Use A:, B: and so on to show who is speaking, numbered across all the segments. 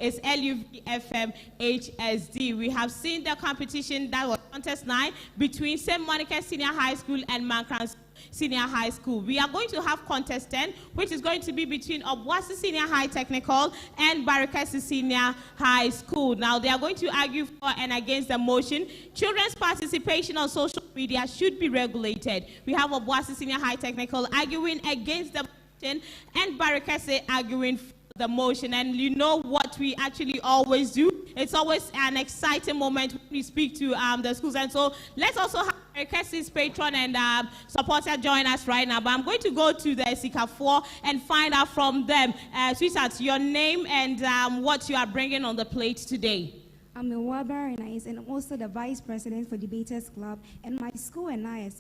A: is LUVFM-HSD. We have seen the competition that was contest 9 between St. Monica Senior High School and Mankranso Senior High School. We are going to have contest 10, which is going to be between Obuasi Senior High Technical and Barekese Senior High School. Now, they are going to argue for and against the motion. Children's participation on social media should be regulated. We have Obuasi Senior High Technical arguing against the motion and Barekese arguing for the motion. And you know what we actually always do? It's always an exciting moment when we speak to the schools. And so let's also have Brekese's patron and supporter join us right now. But I'm going to go to the Sika 4 and find out from them, sweetheart, your name and what you are bringing on the plate today.
B: I'm Iwa Barekese, and I'm also the Vice President for Debaters Club. And my school and I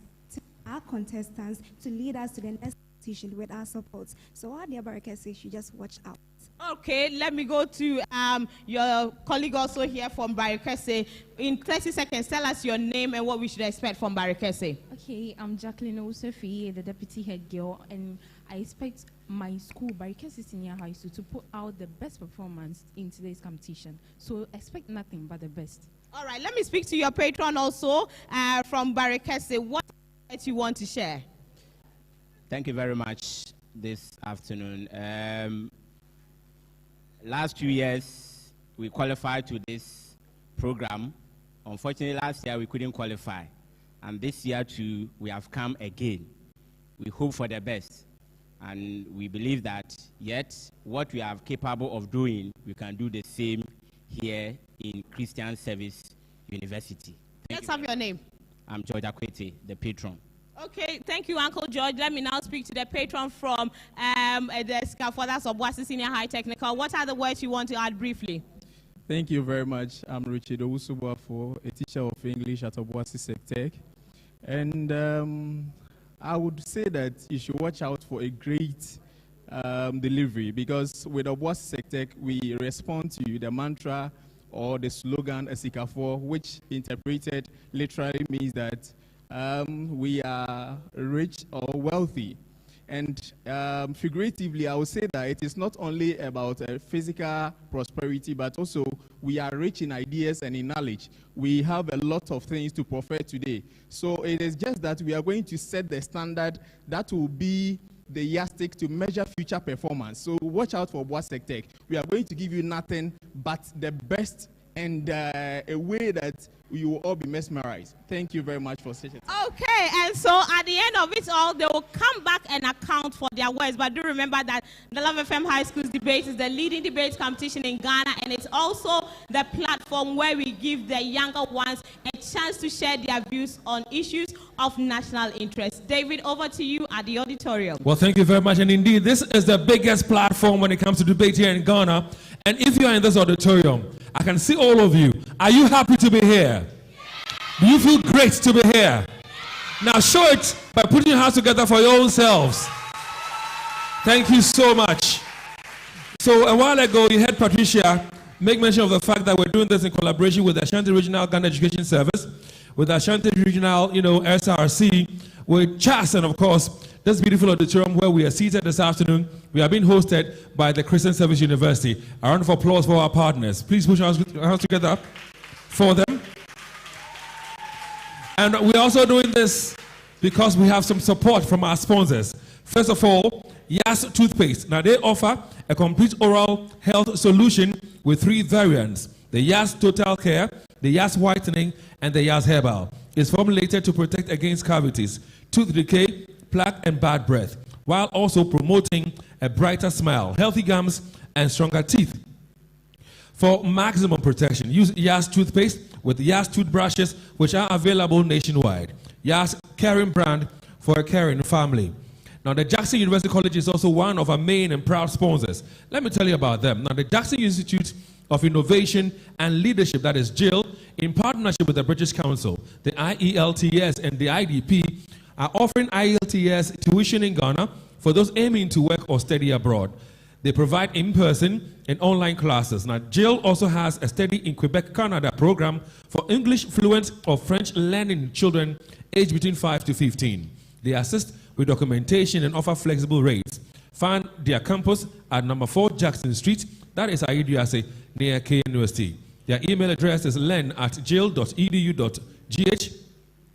B: are contestants to lead us to the next competition with our support. So our dear Barekese, you just watch out.
A: Okay, let me go to your colleague also here from Barekese. In 30 seconds, tell us your name and what we should expect from Barekese.
C: Okay, I'm Jacqueline Osefi, the deputy head girl, and I expect my school, Barekese Senior High School, to put out the best performance in today's competition. So expect nothing but the best.
A: All right, let me speak to your patron also from Barekese. What do you want to share?
D: Thank you very much this afternoon. Last 2 years, we qualified to this program. Unfortunately, last year we couldn't qualify. And this year too, we have come again. We hope for the best. And we believe that yet what we are capable of doing, we can do the same here in Christian Service University.
A: Let's have your name.
D: I'm George Akwete, the patron.
A: Okay, thank you, Uncle George. Let me now speak to the patron from the scaffolders of Obuasi Senior High Technical. What are the words you want to add briefly?
E: Thank you very much. I'm Richard Owusubuafo, a teacher of English at Obuasi SHTS. And I would say that you should watch out for a great delivery, because with Obuasi SHTS, we respond to the mantra or the slogan Esikafo, which interpreted literally means that we are rich or wealthy. And figuratively, I would say that it is not only about physical prosperity, but also we are rich in ideas and in knowledge. We have a lot of things to profit today. So it is just that we are going to set the standard that will be the yardstick to measure future performance. So watch out for Obuasi SHTS. We are going to give you nothing but the best, and a way that you will all be mesmerized. Thank you very much for such a time.
A: Okay, and so at the end of it all, they will come back and account for their words. But do remember that the Love FM High School's debate is the leading debate competition in Ghana, and it's also the platform where we give the younger ones a chance to share their views on issues of national interest. David, over to you at the auditorium.
F: Well, thank you very much. And indeed, this is the biggest platform when it comes to debate here in Ghana. And if you are in this auditorium, I can see all of you. Are you happy to be here? Do you feel great to be here? Now show it by putting your hands together for your own selves. Thank you so much. So a while ago, you heard Patricia make mention of the fact that we're doing this in collaboration with the Ashanti Regional Ghana Education Service, with Ashanti Regional, SRC, with CHAS, and of course, this beautiful auditorium where we are seated this afternoon. We are being hosted by the Christian Service University. A round of applause for our partners. Please put your hands together for them. And we're also doing this because we have some support from our sponsors. First of all, Yas Toothpaste. Now they offer a complete oral health solution with 3 variants: the Yas Total Care, the Yas Whitening, and the Yas Herbal. It's formulated to protect against cavities, tooth decay, plaque, and bad breath, while also promoting a brighter smile, healthy gums, and stronger teeth. For maximum protection, use Yas Toothpaste with Yas toothbrushes, which are available nationwide. Yas Caring brand for a caring family. Now, the Jackson University College is also one of our main and proud sponsors. Let me tell you about them. Now, the Jackson Institute of Innovation and Leadership, that is JIL, in partnership with the British Council, the IELTS, and the IDP, are offering IELTS tuition in Ghana for those aiming to work or study abroad. They provide in-person and online classes. Now, JIL also has a Study in Quebec, Canada program for English fluent or French learning children aged between 5 to 15. They assist with documentation and offer flexible rates. Find their campus at number 4 Jackson Street, That is Aidiase near K University. Their email address is len@jail.edu.gh,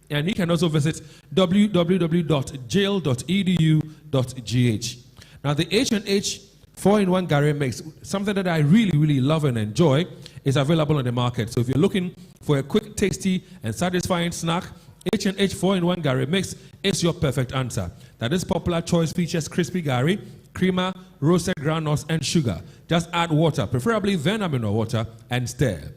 F: and you can also visit www.jail.edu.gh. Now, the H&H 4-in-1 Gary mix, something that I really, really love and enjoy, is available on the market. So if you're looking for a quick, tasty, and satisfying snack, H&H 4-in-1 Gary mix is your perfect answer. Now, this popular choice features crispy Gary, creamer, roasted groundnuts, and sugar. Just add water, preferably Venamino water, and stir.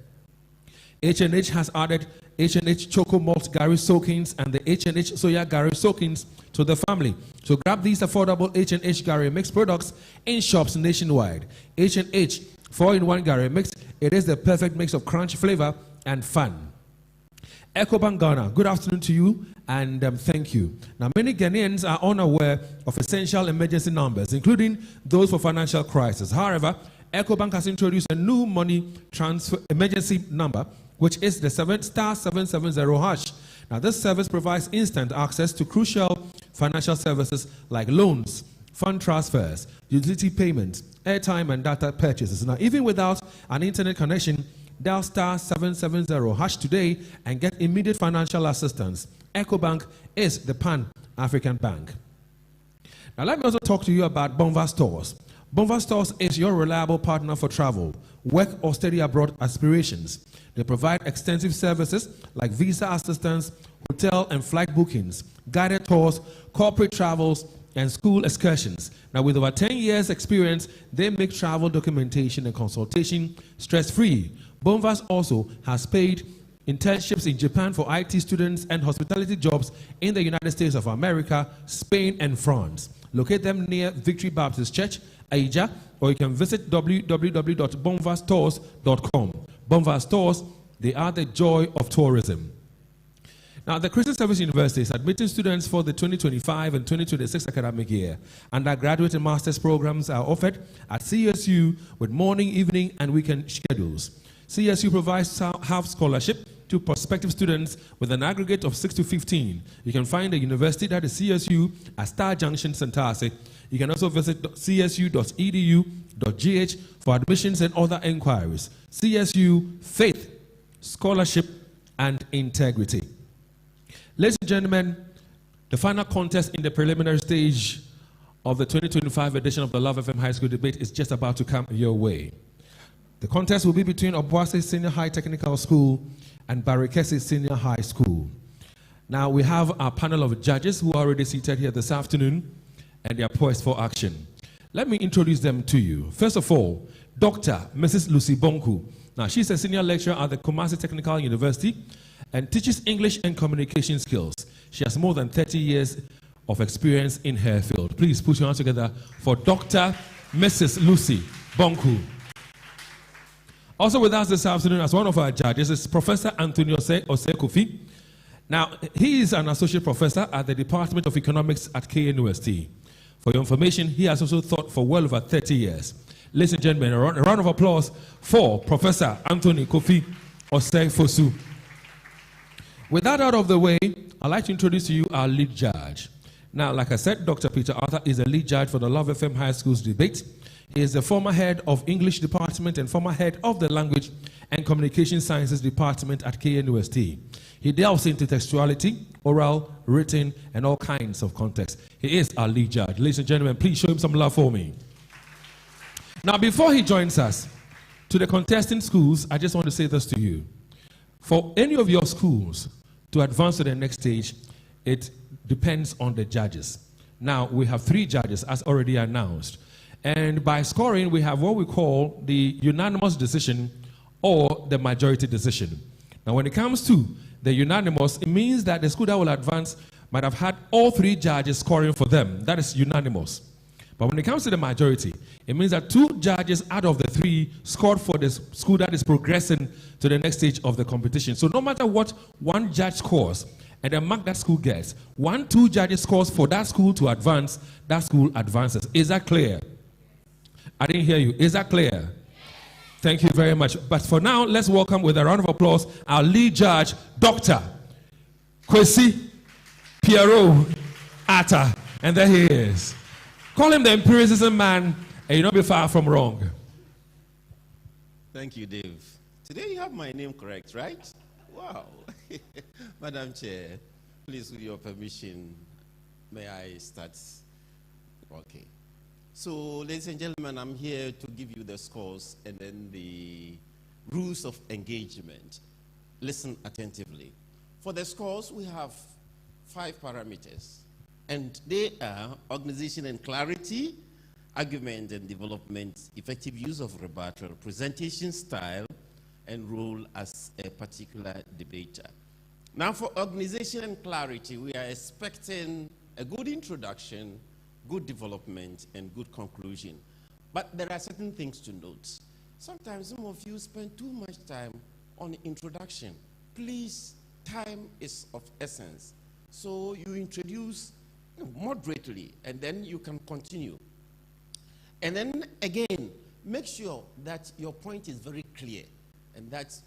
F: H&H has added H&H Choco Malt Gary Soakings and the H&H Soya Gary Soakings to the family. So grab these affordable H&H Gary Mix products in shops nationwide. H&H 4-in-1 Gary Mix, it is the perfect mix of crunch, flavor, and fun. EcoBank Ghana, good afternoon to you, and thank you. Now, many Ghanaians are unaware of essential emergency numbers, including those for financial crisis. However, EcoBank has introduced a new money transfer emergency number, which is the *770#. Now, this service provides instant access to crucial financial services like loans, fund transfers, utility payments, airtime, and data purchases. Now, even without an internet connection, dial *770# today and get immediate financial assistance. EcoBank is the Pan-African bank. Now, let me also talk to you about Bonva Stores. Bonva Stores is your reliable partner for travel, work, or study abroad aspirations. They provide extensive services like visa assistance, hotel and flight bookings, guided tours, corporate travels, and school excursions. Now, with over 10 years experience, they make travel documentation and consultation stress-free. Bonvas also has paid internships in Japan for IT students and hospitality jobs in the United States of America, Spain, and France. Locate them near Victory Baptist Church, Aija, or you can visit www.bonvastores.com. Bonva Stores, they are the joy of tourism. Now, the Christian Service University is admitting students for the 2025 and 2026 academic year. Undergraduate and master's programs are offered at CSU with morning, evening, and weekend schedules. CSU provides half scholarship to prospective students with an aggregate of 6 to 15. You can find the university, that is CSU, at Star Junction, Santase. You can also visit csu.edu.gh for admissions and other inquiries. CSU, faith, scholarship, and integrity. Ladies and gentlemen, the final contest in the preliminary stage of the 2025 edition of the Love FM High School Debate is just about to come your way. The contest will be between Obuasi Senior High Technical School and Barekese Senior High School. Now, we have our panel of judges who are already seated here this afternoon, and they are poised for action. Let me introduce them to you. First of all, Dr. Mrs. Lucy Bonku. Now, she's a senior lecturer at the Kumasi Technical University and teaches English and communication skills. She has more than 30 years of experience in her field. Please put your hands together for Dr. Mrs. Lucy Bonku. Also with us this afternoon as one of our judges is Professor Anthony Osekofi. Now, he is an associate professor at the Department of Economics at KNUST. For your information, he has also taught for well over 30 years. Ladies and gentlemen, a round of applause for Professor Anthony Kofi Osefosu. With that out of the way, I'd like to introduce to you our lead judge. Now, like I said, Dr. Peter Arthur is the lead judge for the Love FM High School's debate. He is the former head of English Department and former head of the Language and Communication Sciences Department at KNUST. He delves into textuality, oral, written, and all kinds of context. He is our lead judge. Ladies and gentlemen, please show him some love for me. Now, before he joins us, to the contesting schools, I just want to say this to you. For any of your schools to advance to the next stage, it depends on the judges. Now, we have 3 judges, as already announced. And by scoring, we have what we call the unanimous decision or the majority decision. Now, when it comes to the unanimous, it means that the school that will advance might have had all 3 judges scoring for them. That is unanimous. But when it comes to the majority, it means that 2 judges out of the 3 scored for the school that is progressing to the next stage of the competition. So no matter what one judge scores and the mark that school gets, 1-2 judges scores for that school to advance, that school advances. Is that clear? I didn't hear you. Is that clear? Thank you very much. But for now, let's welcome with a round of applause our lead judge, Dr. Kwesi Pierrot Atta. And there he is. Call him the empiricism man, and you'll not be far from wrong.
G: Thank you, Dave. Today you have my name correct, right? Wow. Madam Chair, please, with your permission, may I start? Okay. So, ladies and gentlemen, I'm here to give you the scores and then the rules of engagement. Listen attentively. For the scores, we have 5 parameters, and they are organization and clarity, argument and development, effective use of rebuttal, presentation style, and role as a particular debater. Now, for organization and clarity, we are expecting a good introduction, good development, and good conclusion. But there are certain things to note. Sometimes some of you spend too much time on the introduction. Please, time is of essence. So you introduce moderately, and then you can continue. And then again, make sure that your point is very clear and that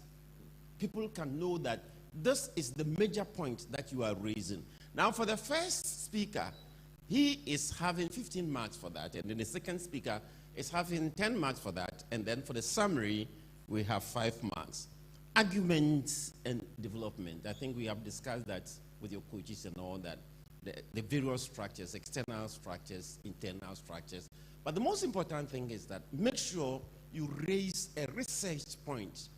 G: people can know that this is the major point that you are raising. Now, for the first speaker, he is having 15 marks for that, and then the second speaker is having 10 marks for that, and then for the summary, we have 5 marks. Arguments and development. I think we have discussed that with your coaches and all that. The various structures, external structures, internal structures. But the most important thing is that make sure you raise a research point.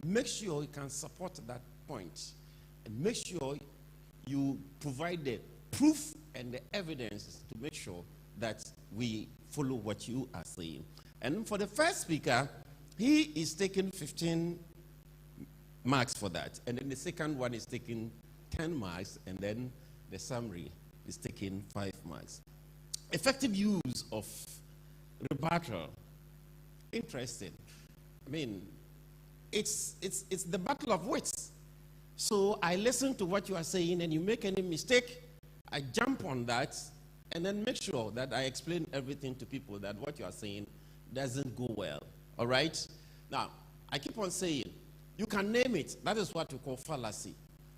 G: Make sure you can support that point. And make sure you provide the proof and the evidence to make sure that we follow what you are saying. And for the first speaker, he is taking 15 marks for that. And then the second one is taking 10 marks, and then the summary is taking 5 marks. Effective use of rebuttal. Interesting. I mean, it's the battle of wits. So I listen to what you are saying, and you make any mistake, I jump on that, and then make sure that I explain everything to people that what you are saying doesn't go well. All right? Now, I keep on saying, you can name it. That is what we call fallacy.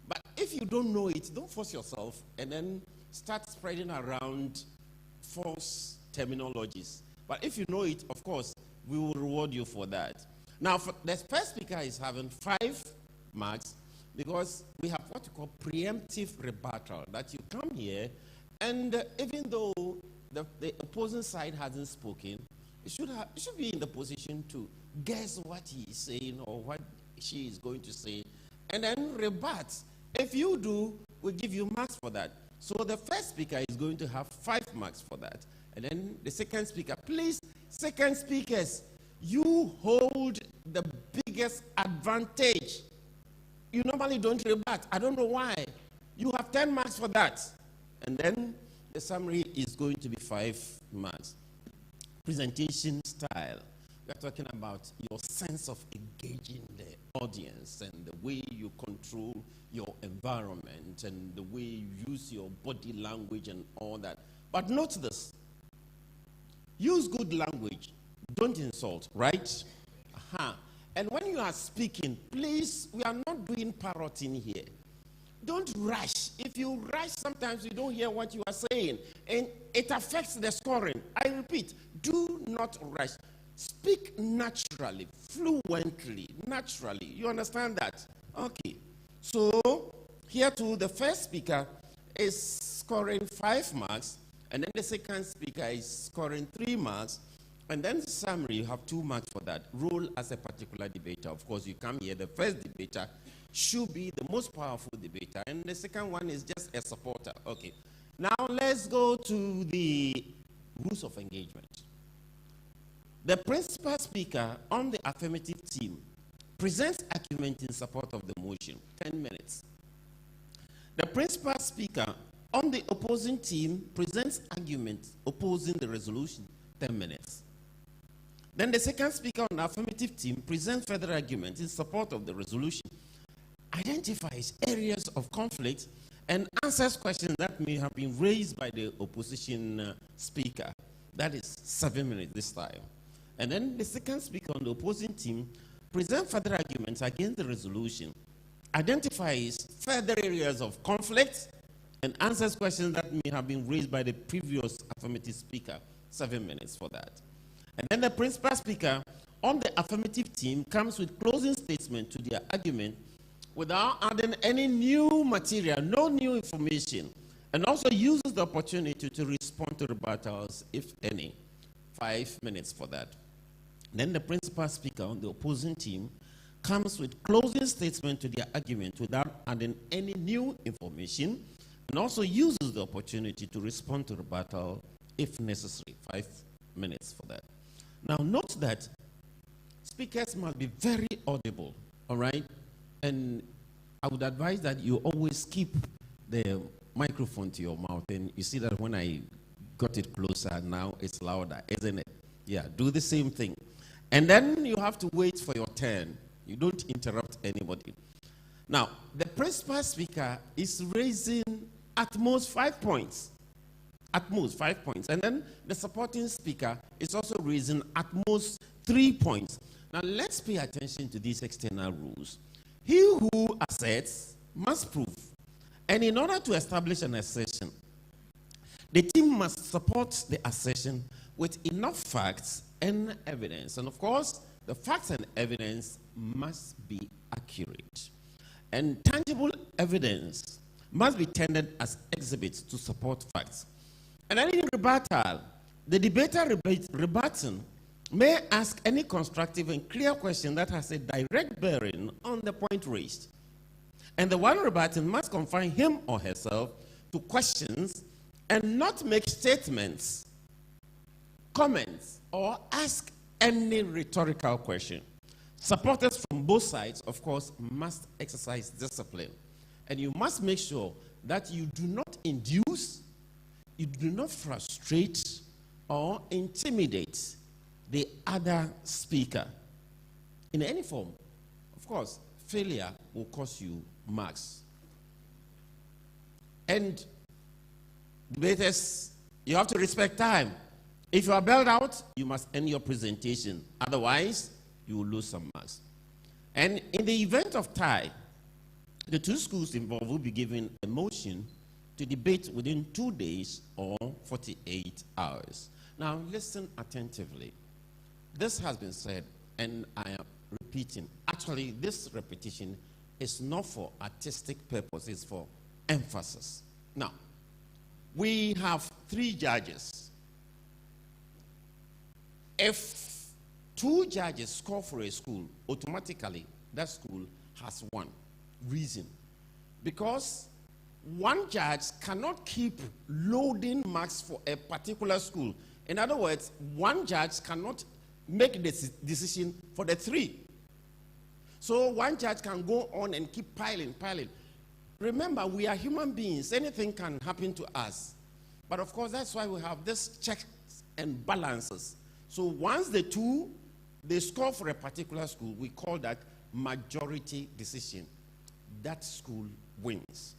G: But if you don't know it, don't force yourself and then start spreading around false terminologies. But if you know it, of course, we will reward you for that. Now, for the first speaker is having 5 marks because we have what we call preemptive rebuttal, that you come here and even though the opposing side hasn't spoken, it should be in the position to guess what he is saying or what she is going to say, and then rebut. If you do, we'll give you marks for that. So the first speaker is going to have 5 marks for that. And then the second speaker, please, second speakers, you hold the biggest advantage. You normally don't rebut. I don't know why. You have 10 marks for that. And then the summary is going to be 5 marks. Presentation style. We are talking about your sense of engaging the audience and the way you control your environment and the way you use your body language and all that. But note this. Use good language. Don't insult, right? And when you are speaking, please, we are not doing parroting here. Don't rush. If you rush, sometimes you don't hear what you are saying, and it affects the scoring. I repeat, do not rush. Speak naturally, fluently, naturally. You understand that? Okay. So, here too, the first speaker is scoring 5 marks, and then the second speaker is scoring 3 marks, and then the summary, you have 2 marks for that. Role as a particular debater. Of course, you come here, the first debater should be the most powerful debater, and the second one is just a supporter. Okay. Now, let's go to the rules of engagement. The principal speaker on the affirmative team presents argument in support of the motion, 10 minutes. The principal speaker on the opposing team presents argument opposing the resolution, 10 minutes. Then the second speaker on the affirmative team presents further argument in support of the resolution, identifies areas of conflict, and answers questions that may have been raised by the opposition speaker. That is 7 minutes this time. And then the second speaker on the opposing team presents further arguments against the resolution, identifies further areas of conflict, and answers questions that may have been raised by the previous affirmative speaker. 7 minutes for that. And then the principal speaker on the affirmative team comes with closing statement to their argument without adding any new material, no new information, and also uses the opportunity to respond to rebuttals, if any. 5 minutes for that. Then the principal speaker on the opposing team comes with closing statement to their argument without adding any new information, and also uses the opportunity to respond to rebuttal if necessary. 5 minutes for that. Now note that speakers must be very audible, all right? And I would advise that you always keep the microphone to your mouth. And you see that when I got it closer, now it's louder, isn't it? Yeah, do the same thing. And then you have to wait for your turn. You don't interrupt anybody. Now, the principal speaker is raising at most 5 points. At most 5 points. And then the supporting speaker is also raising at most 3 points. Now, let's pay attention to these external rules. He who asserts must prove. And in order to establish an assertion, the team must support the assertion with enough facts and evidence. And of course, the facts and evidence must be accurate. And tangible evidence must be tendered as exhibits to support facts. And then in rebuttal, the debater rebutting may ask any constructive and clear question that has a direct bearing on the point raised. And the one rebutting must confine him or herself to questions and not make statements, comments, or ask any rhetorical question. Supporters from both sides, of course, must exercise discipline. And you must make sure that you do not induce, you do not frustrate, or intimidate the other speaker in any form. Of course, failure will cost you marks. And debaters, you have to respect time. If you are bailed out, you must end your presentation. Otherwise, you will lose some marks. And in the event of tie, the two schools involved will be given a motion to debate within 2 days or 48 hours. Now, listen attentively. This has been said, and I am repeating. Actually, this repetition is not for artistic purposes, it's for emphasis. Now, we have 3 judges. If 2 judges score for a school, automatically that school has won. Reason. Because 1 judge cannot keep loading marks for a particular school. In other words, 1 judge cannot make the decision for the 3. So 1 judge can go on and keep piling. Remember, we are human beings. Anything can happen to us. But of course, that's why we have this checks and balances. So once the 2, they score for a particular school, we call that majority decision. That school wins.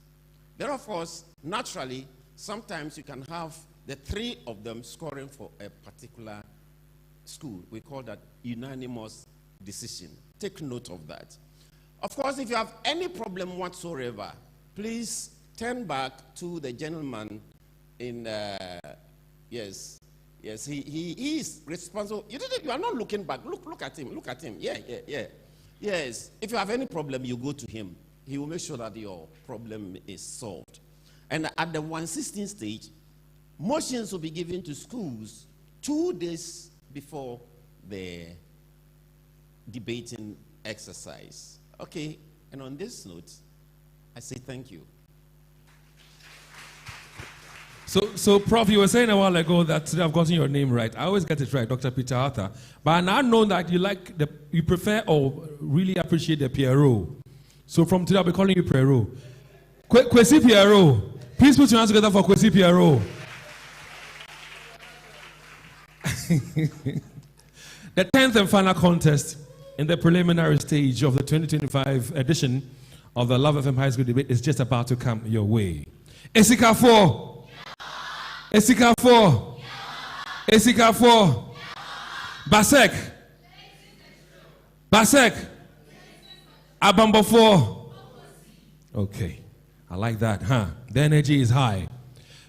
G: Then, of course, naturally, sometimes you can have the 3 of them scoring for a particular school. We call that unanimous decision. Take note of that. Of course, if you have any problem whatsoever, please turn back to the gentleman in, yes, he is responsible. You are not looking back. Look at him. Yeah. Yes, if you have any problem, you go to him. He will make sure that your problem is solved. And at the 116 stage, motions will be given to schools 2 days before the debating exercise. Okay, and on this note, I say thank you.
F: So, Prof, you were saying a while ago that today I've gotten your name right. I always get it right, Dr. Peter Arthur. But I now know that you prefer or really appreciate the Pierrot. So from today I'll be calling you Pierrot. Kwesi Pierrot. Please put your hands together for Kwesi Pierrot. The 10th and final contest in the preliminary stage of the 2025 edition of the Love FM High School Debate is just about to come your way. Esika 4. Esika 4. Esika 4. Basek. Basek. Abambo 4. Okay. I like that, huh? The energy is high.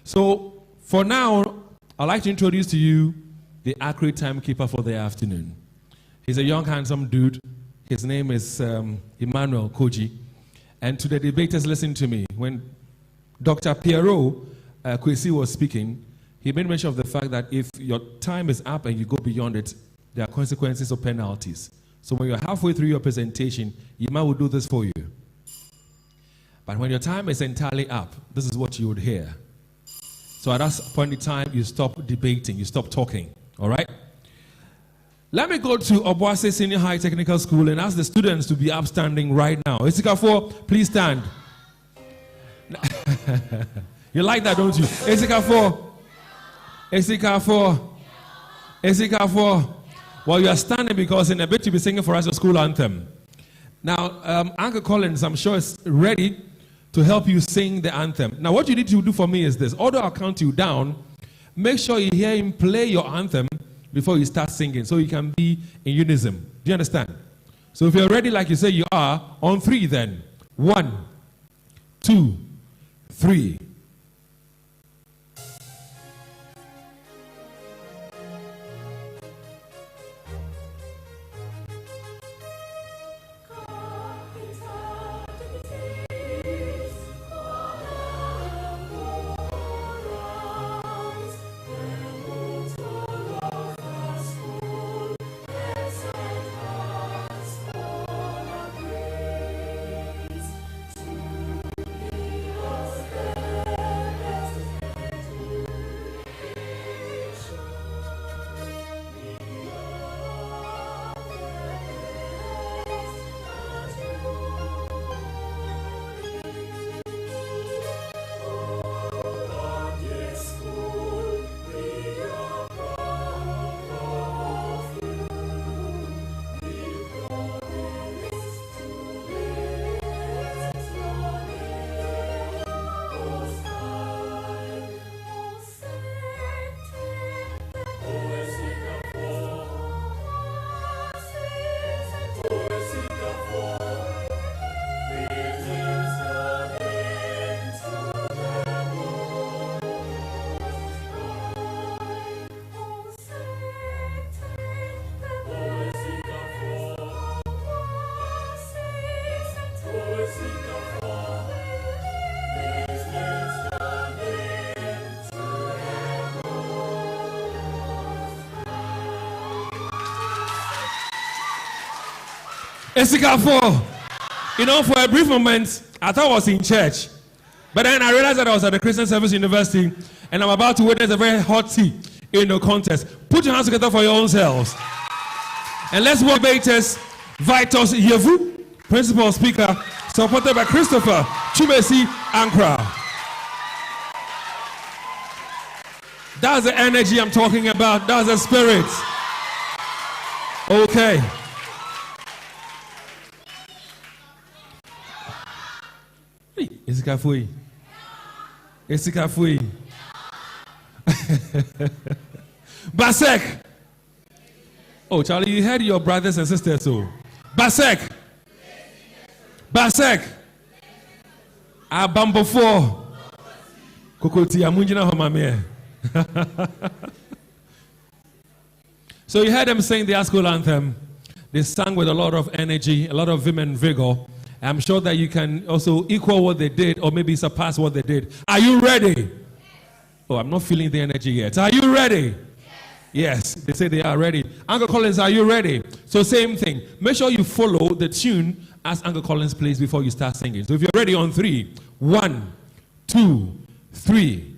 F: So, for now, I'd like to introduce to you the accurate timekeeper for the afternoon. He's a young, handsome dude. His name is Emmanuel Koji. And to the debaters, listen to me. When Dr. Pierrot Kwesi was speaking, he made mention of the fact that if your time is up and you go beyond it, there are consequences or penalties. So when you're halfway through your presentation, Yima will do this for you. But when your time is entirely up, this is what you would hear. So at that point in time, you stop debating, you stop talking. All right? Let me go to Obuasi Senior High Technical School and ask the students to be upstanding right now. Esikafo, please stand. You like that, don't you? Esikafo. Esikafo. Esikafo. Well, you are standing because in a bit you'll be singing for us a school anthem. Now, Uncle Collins, I'm sure, is ready to help you sing the anthem. Now, what you need to do for me is this. Although I'll count you down, make sure you hear him play your anthem before you start singing, so you can be in unison. Do you understand? So if you're ready like you say you are, on 3 then. 1, 2, 3. Esikafo. You know, for a brief moment, I thought I was in church. But then I realized that I was at the Christian Service University and I'm about to witness a very hot tea in the contest. Put your hands together for your own selves. And let's welcome debaters Vitus Yevu, Principal Speaker, supported by Christopher Chumesi Ankra. That's the energy I'm talking about. That's the spirit. Okay. Esikafui. Esikafui. Basek. Oh, Charlie, you heard your brothers and sisters too. Basek. Basek. Abambo 4. Kokoti amunjina homame. So you heard them sing the school anthem. They sang with a lot of energy, a lot of vim and vigor. I'm sure that you can also equal what they did or maybe surpass what they did. Are you ready? Oh, I'm not feeling the energy yet. Are you ready? Yes, they say they are ready. Uncle Collins, are you ready? So same thing. Make sure you follow the tune as Uncle Collins plays before you start singing. So if you're ready on 3, 1, 2, 3.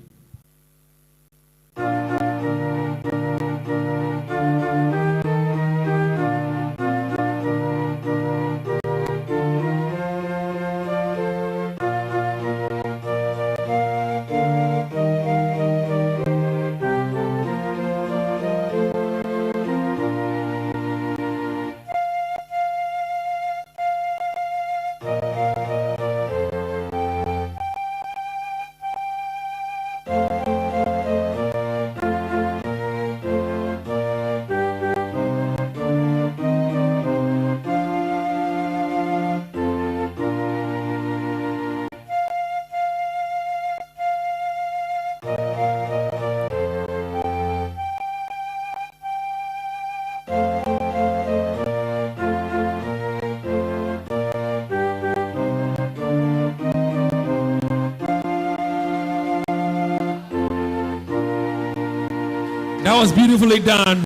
F: That was beautifully done.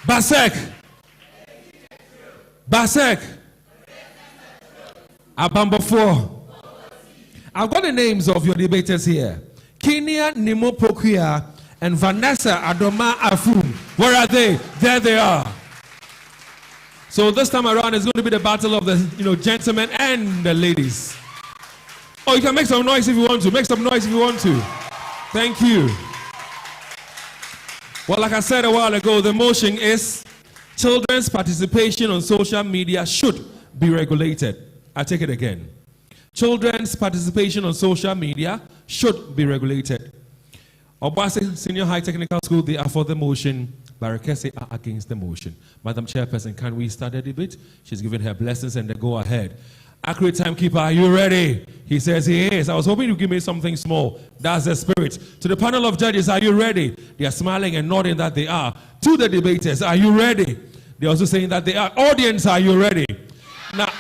F: Basek. Abamba 4. I've got the names of your debaters here. Kenya Nimo Pokuya and Vanessa Adoma Afum. Where are they? There they are. So this time around it's going to be the battle of the gentlemen and the ladies. Oh, you can make some noise if you want to. Make some noise if you want to. Thank you. Well, like I said a while ago, the motion is children's participation on social media should be regulated. I take it again. Children's participation on social media should be regulated. Obuasi Senior High Technical School, they are for the motion. Barekese are against the motion. Madam Chairperson, can we start the debate? She's given her blessings and the go ahead. Accurate timekeeper, are you ready? He says he is. I was hoping you give me something small. That's the spirit. To the panel of judges, are you ready? They are smiling and nodding that they are. To the debaters, are you ready? They're also saying that they are. Audience, are you ready? Now,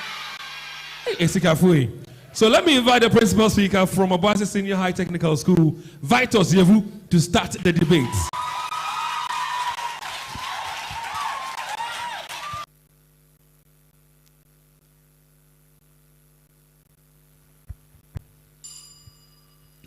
F: so let me invite the principal speaker from Obuasi Senior High Technical School, Vitus Yevu, to start the debate.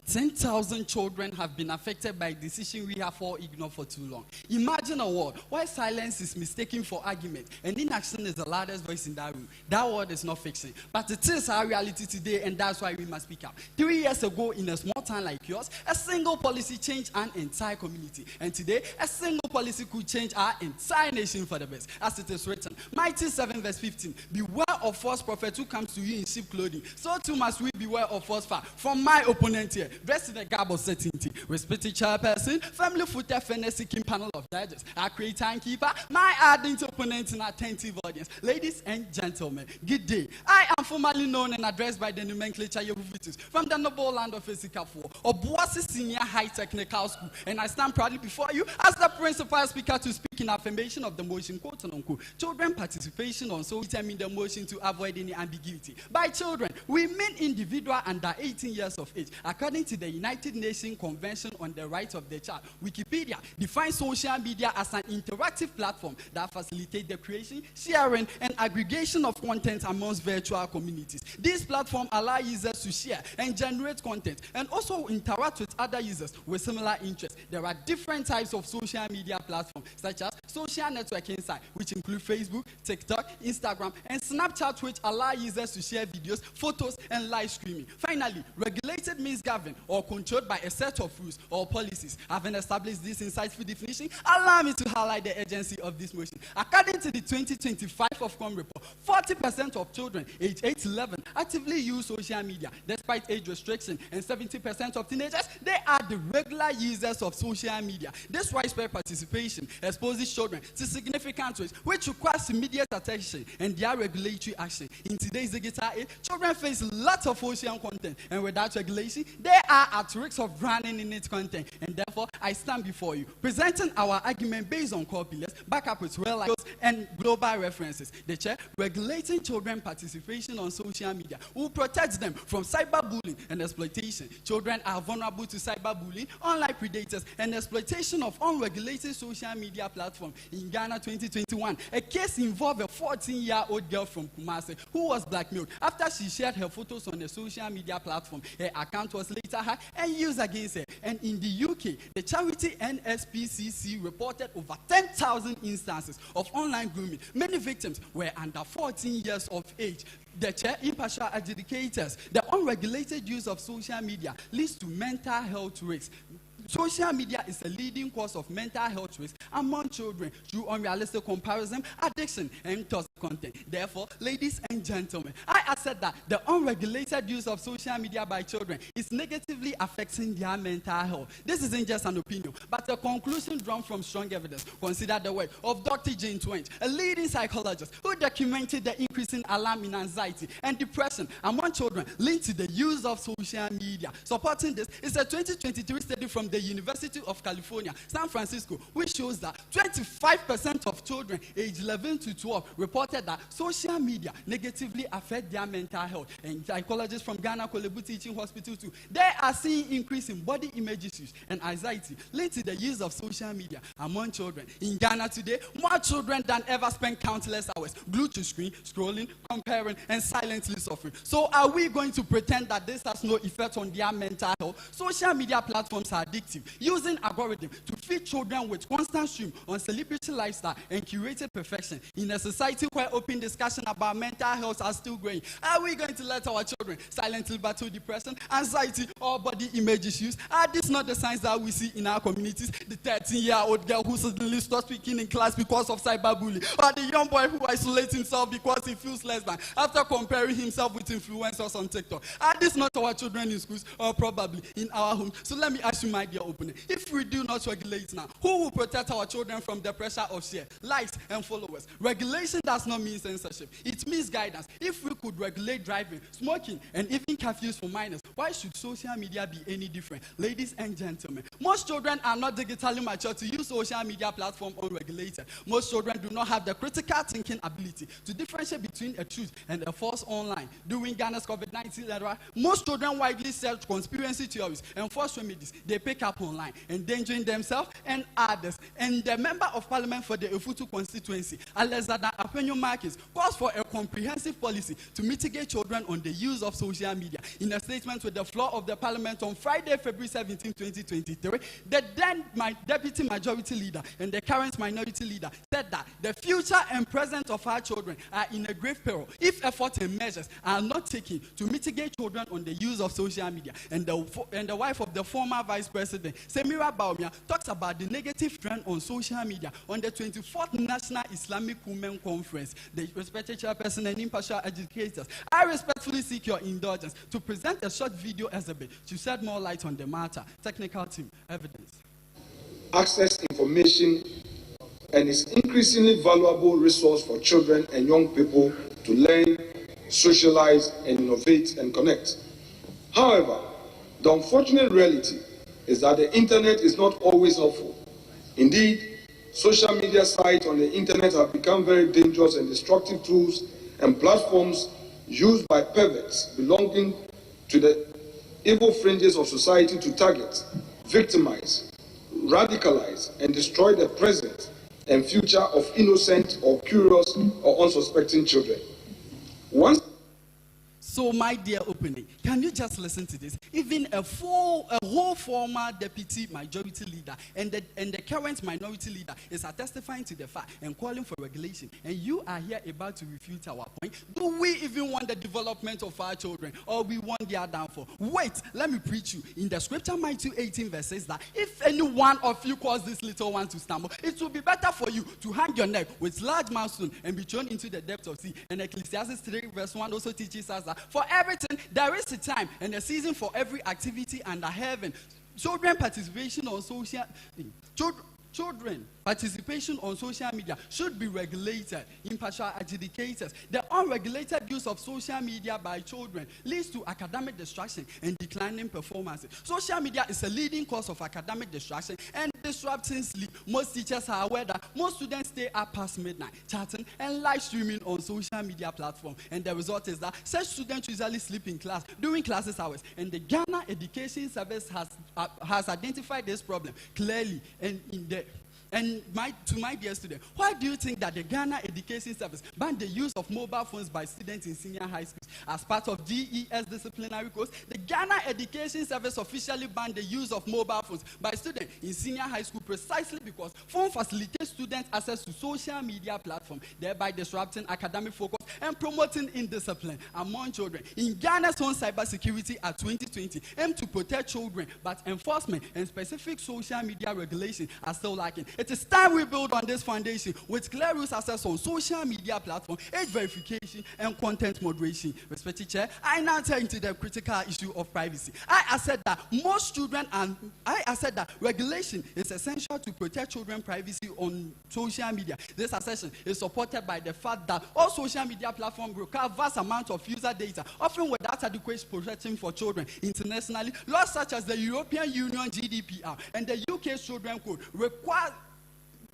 H: $10,000 children have been affected by a decision we have all ignored for too long. Imagine a world where silence is mistaken for argument and inaction is the loudest voice in that room. That world is not fiction, but it is our reality today, and that's why we must speak up. 3 years ago, in a small town like yours, a single policy changed an entire community, and today, a single policy could change our entire nation for the best. As it is written, Matthew 7 verse 15, beware of false prophet who comes to you in sheep clothing. So too must we beware of false fire. From my opponent here, dressed in a garb of certainty, respected chairperson, family footer, fairness seeking panel of judges, our creator and keeper, my ardent opponent and attentive audience, ladies and gentlemen, good day. I am formally known and addressed by the nomenclature Yevuvitus from the noble land of Esikafo, Obuasi Senior High Technical School, and I stand proudly before you as the principal speaker to speak in affirmation of the motion, quote unquote, children participation on so determine the motion to avoid any ambiguity. By children, we mean individual under 18 years of age, according to the United Nations Convention on the Rights of the Child. Wikipedia defines social media as an interactive platform that facilitates the creation, sharing, and aggregation of content amongst virtual communities. This platform allows users to share and generate content and also interact with other users with similar interests. There are different types of social media platforms, such as social networking sites, which include Facebook, TikTok, Instagram, and Snapchat, which allow users to share videos, photos, and live streaming. Finally, regulated means governed or controlled by a set of rules or policies. Having established this insightful definition, allow me to highlight the urgency of this motion. According to the 2025 Ofcom report, 40% of children aged 8 to 11 actively use social media despite age restriction, and 70% of teenagers, they are the regular users of social media. This widespread participation exposes children to significant risks which requires immediate attention and their regulatory action. In today's digital age, children face lots of social content, and without regulation, they are at risk of drowning in its content. And therefore, I stand before you, presenting our argument based on core pillars, back up with real life and global references. The chair, regulating children participation on social media will protect them from cyberbullying and exploitation. Children are vulnerable to cyberbullying, online predators, and exploitation of unregulated social media platforms. In Ghana 2021, a case involved a 14-year-old girl from Kumasi who was blackmailed after she shared her photos on a social media platform. Her account was later hacked and used against her. And in the UK, the charity NSPCC reported over 10,000 instances of online grooming. Many victims were under 14 years of age. The chair, impartial adjudicators, the unregulated use of social media leads to mental health risks. Social media is a leading cause of mental health risks among children through unrealistic comparison, addiction, and toxic content. Therefore, ladies and gentlemen, I assert that the unregulated use of social media by children is negatively affecting their mental health. This isn't just an opinion, but a conclusion drawn from strong evidence. Consider the work of Dr. Jane Twenge, a leading psychologist who documented the increasing alarm in anxiety and depression among children linked to the use of social media. Supporting this is a 2023 study from the University of California, San Francisco, which shows that 25% of children aged 11 to 12 report reported that social media negatively affect their mental health. And psychologists from Ghana Kolebu Teaching Hospital too, they are seeing increase in body image issues and anxiety linked to the use of social media among children. In Ghana today, more children than ever spend countless hours glued to screen, scrolling, comparing, and silently suffering. So are we going to pretend that this has no effect on their mental health? Social media platforms are addictive, using algorithms to feed children with constant stream on celebrity lifestyle and curated perfection. In a society where open discussion about mental health are still growing, are we going to let our children silently battle depression, anxiety, or body image issues? Are these not the signs that we see in our communities? The 13-year-old girl who suddenly stops speaking in class because of cyberbullying, or the young boy who isolates himself because he feels less than after comparing himself with influencers on TikTok. Are these not our children in schools, or probably in our homes? So let me ask you, my dear opponent, if we do not regulate now, who will protect our children from the pressure of share, likes, and followers? Regulation does not mean censorship. It means guidance. If we could regulate driving, smoking, and even curfews for minors, why should social media be any different? Ladies and gentlemen, most children are not digitally mature to use social media platform unregulated. Most children do not have the critical thinking ability to differentiate between a truth and a false online. During Ghana's COVID-19 era, most children widely search conspiracy theories and false remedies they pick up online, endangering themselves and others. And the member of parliament for the Efutu constituency, Alexander Akwenyo Marcus, calls for a comprehensive policy to mitigate children on the use of social media. In a statement with the floor of the parliament on Friday, February 17, 2023, the then deputy majority leader and the current minority leader said that the future and present of our children are in a grave peril if efforts and measures are not taken to mitigate children on the use of social media. And the wife of the former vice president, Semira Baumia, talks about the negative trend on social media on the 24th National Islamic Women Conference. The respected chairperson and impartial educators, I respectfully seek your indulgence to present a short video exhibit to shed more light on the matter. Technical team, evidence.
I: Access information and is increasingly valuable resource for children and young people to learn, socialize, and innovate and connect. However, the unfortunate reality is that the internet is not always helpful. Indeed, social media sites on the internet have become very dangerous and destructive tools and platforms used by perverts belonging to the evil fringes of society to target, victimize, radicalize, and destroy the present and future of innocent or curious or unsuspecting children.
H: So, my dear opening, can you just listen to this? Even a whole former deputy majority leader and the current minority leader is testifying to the fact and calling for regulation. And you are here about to refute our point. Do we even want the development of our children, or we want their downfall? Wait, let me preach you. In the scripture, Matthew 18 verse says that if any one of you cause this little one to stumble, it will be better for you to hang your neck with large milestone and be thrown into the depth of sea. And Ecclesiastes 3 verse 1 also teaches us that for everything, there is a time and a season for every activity under heaven. Children participation on social media should be regulated. Impartial adjudicators, the unregulated use of social media by children leads to academic distraction and declining performances. Social media is a leading cause of academic distraction and disrupting sleep. Most teachers are aware that most students stay up past midnight chatting and live streaming on social media platforms, and the result is that such students usually sleep in class during classes hours. And the Ghana Education Service has identified this problem clearly and to my dear student, why do you think that the Ghana Education Service banned the use of mobile phones by students in senior high schools? As part of GES disciplinary course, the Ghana Education Service officially banned the use of mobile phones by students in senior high school precisely because phone facilitates students access to social media platforms, thereby disrupting academic focus and promoting indiscipline among children. In Ghana's own cybersecurity at 2020 aim to protect children, but enforcement and specific social media regulation are still lacking. It is time we build on this foundation with clear rules access on social media platform, age verification, and content moderation. Respected Chair, I now turn to the critical issue of privacy. I said that regulation is essential to protect children's privacy on social media. This assertion is supported by the fact that all social media platforms require vast amounts of user data, often without adequate protection for children. Internationally, laws such as the European Union GDPR and the UK Children's Code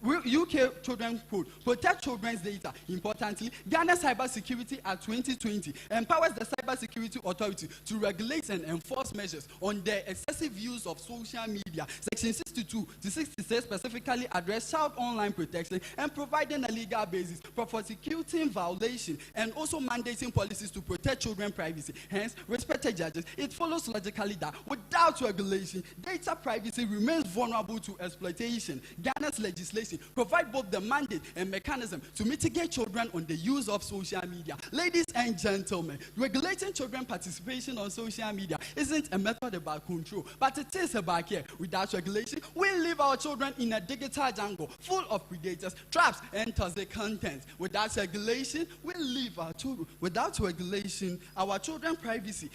H: UK Children Code protect children's data. Importantly, Ghana Cybersecurity Act 2020 empowers the Cybersecurity Authority to regulate and enforce measures on the excessive use of social media. Section 62 to 66 specifically address child online protection and providing a legal basis for prosecuting violation and also mandating policies to protect children's privacy. Hence, respected judges, it follows logically that without regulation, data privacy remains vulnerable to exploitation. Ghana's legislation provide both the mandate and mechanism to mitigate children on the use of social media. Ladies and gentlemen, regulating children's participation on social media isn't a method about control, but it is about care. Without regulation, we leave our children in a digital jungle full of predators, traps, and toxic content. Without regulation, we leave our children. Without regulation, our children's privacy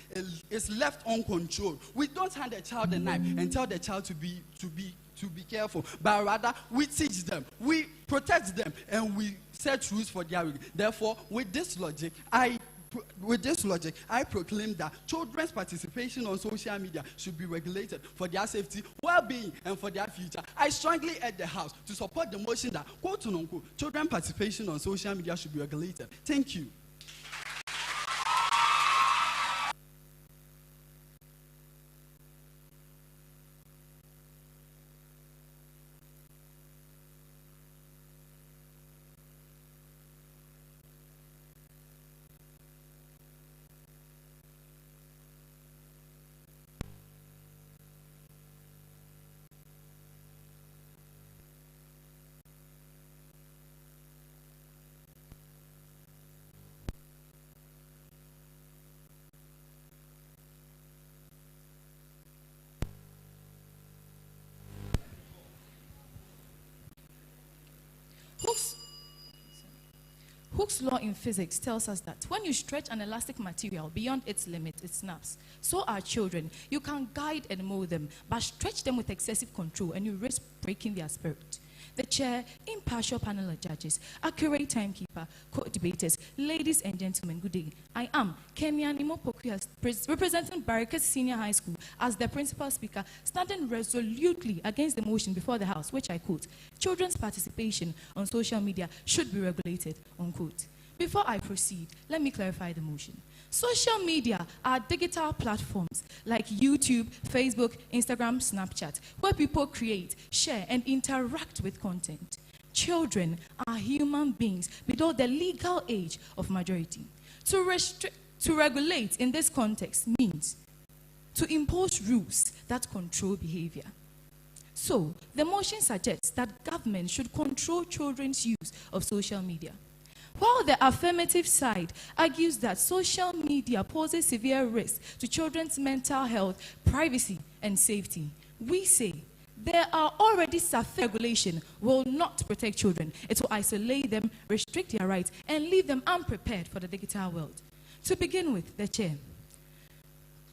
H: is left uncontrolled. We don't hand a child a knife and tell the child to be careful, but rather we teach them, we protect them, and we set rules for their. Therefore, with this logic, I proclaim that children's participation on social media should be regulated for their safety, well-being, and for their future. I strongly urge the House to support the motion that, quote-unquote, children's participation on social media should be regulated. Thank you.
J: Hooke's law in physics tells us that when you stretch an elastic material beyond its limit, it snaps. So are children. You can guide and mold them, but stretch them with excessive control and you risk breaking their spirit. The chair, impartial panel of judges, accurate timekeeper, co-debaters, ladies and gentlemen, good day. I am Kenya Nimopoku, representing Barekese Senior High School as the principal speaker, standing resolutely against the motion before the House, which I quote, children's participation on social media should be regulated, unquote. Before I proceed, let me clarify the motion. Social media are digital platforms like YouTube, Facebook, Instagram, Snapchat, where people create, share, and interact with content. Children are human beings below the legal age of majority. To regulate in this context means to impose rules that control behavior. So, the motion suggests that government should control children's use of social media. While the affirmative side argues that social media poses severe risks to children's mental health, privacy, and safety, we say there are already sufficient regulation will not protect children. It will isolate them, restrict their rights, and leave them unprepared for the digital world. To begin with, the chair.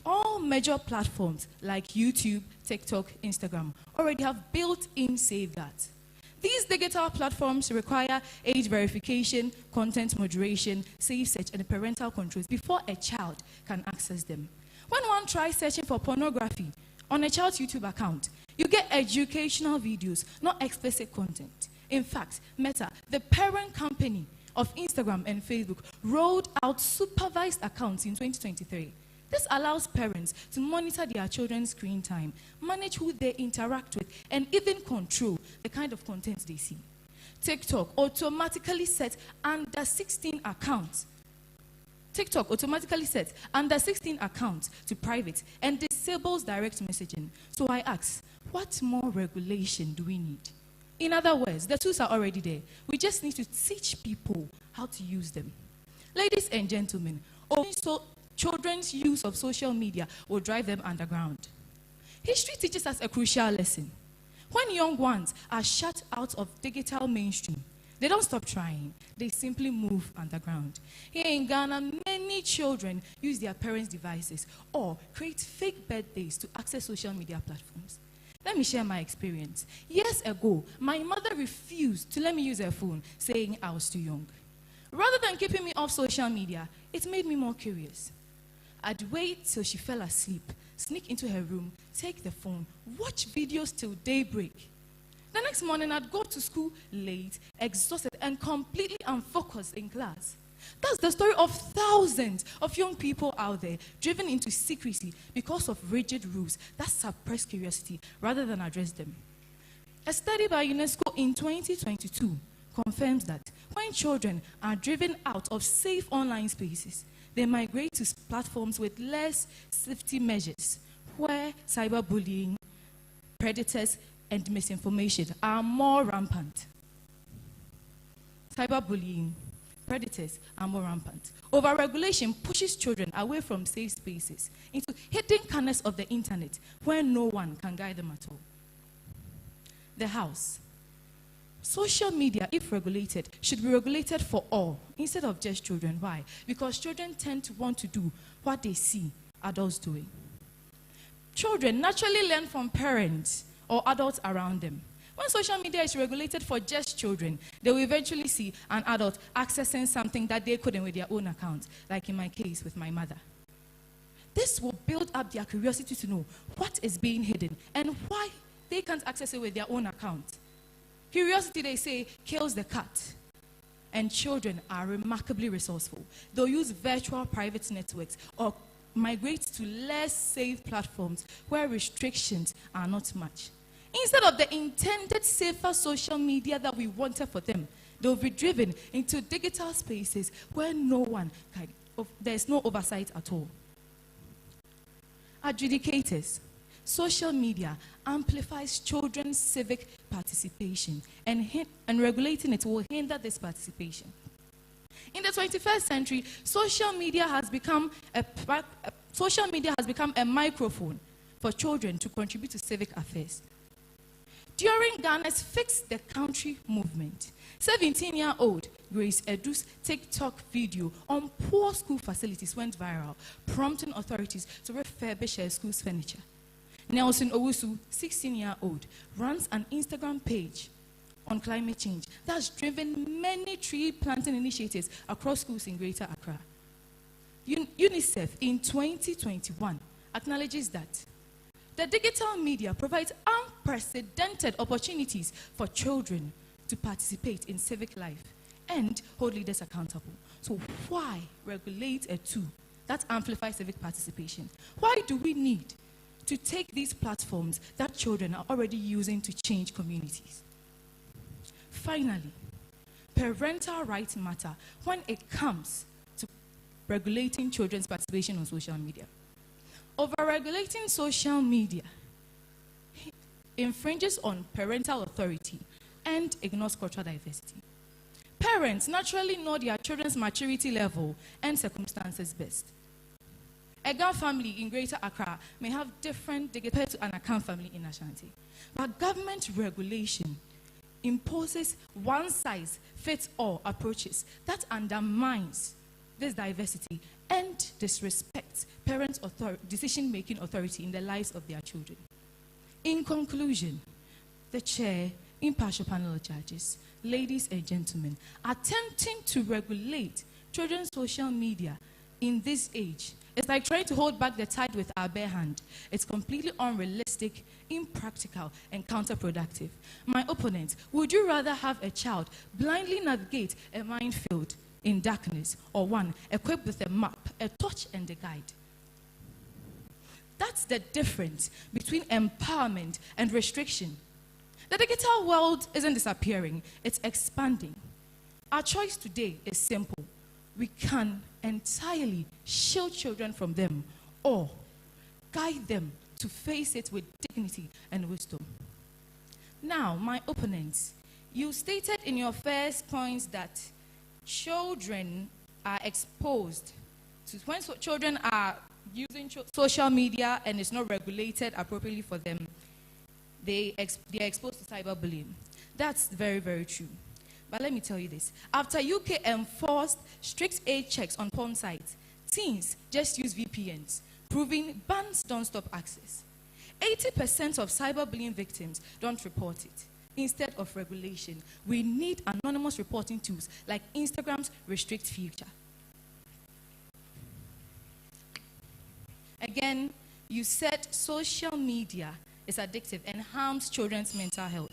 J: All major platforms like YouTube, TikTok, Instagram already have built-in safeguards. These digital platforms require age verification, content moderation, safe search, and parental controls before a child can access them. When one tries searching for pornography on a child's YouTube account, you get educational videos, not explicit content. In fact, Meta, the parent company of Instagram and Facebook, rolled out supervised accounts in 2023. This allows parents to monitor their children's screen time, manage who they interact with, and even control the kind of content they see. TikTok automatically sets under 16 accounts. TikTok automatically sets under 16 accounts to private and disables direct messaging. So I ask, what more regulation do we need? In other words, the tools are already there. We just need to teach people how to use them. Ladies and gentlemen, also children's use of social media will drive them underground. History teaches us a crucial lesson. When young ones are shut out of digital mainstream, they don't stop trying. They simply move underground. Here in Ghana, many children use their parents' devices or create fake birthdays to access social media platforms. Let me share my experience. Years ago, my mother refused to let me use her phone, saying I was too young. Rather than keeping me off social media, it made me more curious. I'd wait till she fell asleep, sneak into her room, take the phone, watch videos till daybreak. The next morning, I'd go to school late, exhausted, and completely unfocused in class. That's the story of thousands of young people out there driven into secrecy because of rigid rules that suppress curiosity rather than address them. A study by UNESCO in 2022 confirms that when children are driven out of safe online spaces, they migrate to platforms with less safety measures, where cyberbullying, predators, and misinformation are more rampant. Cyberbullying, predators are more rampant. Overregulation pushes children away from safe spaces into hidden corners of the internet where no one can guide them at all. The house. Social media, if regulated, should be regulated for all instead of just children. Why? Because children tend to want to do what they see adults doing. Children naturally learn from parents or adults around them. When social media is regulated for just children, they will eventually see an adult accessing something that they couldn't with their own account, like in my case with my mother. This will build up their curiosity to know what is being hidden and why they can't access it with their own account. Curiosity, they say, kills the cat. And children are remarkably resourceful. They'll use virtual private networks or migrate to less safe platforms where restrictions are not much. Instead of the intended safer social media that we wanted for them, they'll be driven into digital spaces where there's no oversight at all. Adjudicators. Social media amplifies children's civic participation, and regulating it will hinder this participation. In the 21st century, social media has become a microphone for children to contribute to civic affairs. During Ghana's Fix the Country movement, 17-year-old Grace Edu's TikTok video on poor school facilities went viral, prompting authorities to refurbish her school's furniture. Nelson Owusu, 16-year-old, runs an Instagram page on climate change that's driven many tree planting initiatives across schools in Greater Accra. UNICEF in 2021 acknowledges that the digital media provides unprecedented opportunities for children to participate in civic life and hold leaders accountable. So why regulate a tool that amplifies civic participation? Why do we need to take these platforms that children are already using to change communities? Finally, parental rights matter when it comes to regulating children's participation on social media. Overregulating social media infringes on parental authority and ignores cultural diversity. Parents naturally know their children's maturity level and circumstances best. A Ga family in Greater Accra may have different compared to an Akan family in Ashanti. But government regulation imposes one-size-fits-all approaches that undermines this diversity and disrespects parents' decision-making authority in the lives of their children. In conclusion, the chair, impartial panel of judges, ladies and gentlemen, attempting to regulate children's social media in this age is like trying to hold back the tide with our bare hand. It's completely unrealistic, impractical, and counterproductive. My opponent, would you rather have a child blindly navigate a minefield in darkness, or one equipped with a map, a torch, and a guide? That's the difference between empowerment and restriction. The digital world isn't disappearing, it's expanding. Our choice today is simple. We can entirely shield children from them or guide them to face it with dignity and wisdom. Now, my opponents, you stated in your first points that children are exposed to, when children are using social media and it's not regulated appropriately for them, they are exposed to cyberbullying. That's very, very true. But let me tell you this. After UK enforced strict age checks on porn sites, teens just use VPNs, proving bans don't stop access. 80% of cyberbullying victims don't report it. Instead of regulation, we need anonymous reporting tools like Instagram's restrict feature. Again, you said social media is addictive and harms children's mental health.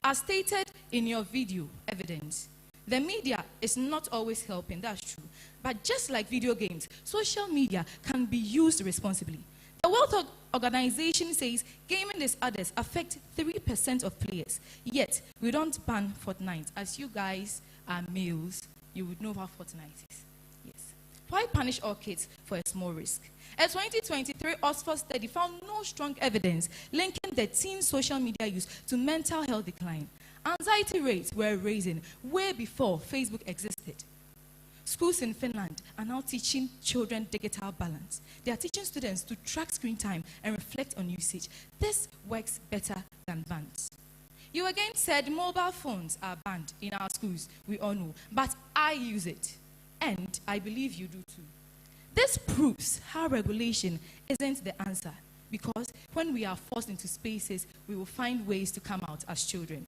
J: As stated in your video evidence, the media is not always helping, that's true. But just like video games, social media can be used responsibly. The World Organization says gaming disorders affect 3% of players. Yet, we don't ban Fortnite. As you guys are males, you would know how Fortnite is. Yes. Why punish all kids for a small risk? A 2023 Oxford study found no strong evidence linking the teen social media use to mental health decline. Anxiety rates were rising way before Facebook existed. Schools in Finland are now teaching children digital balance. They are teaching students to track screen time and reflect on usage. This works better than bans. You again said mobile phones are banned in our schools. We all know. But I use it. And I believe you do too. This proves how regulation isn't the answer. Because when we are forced into spaces, we will find ways to come out as children.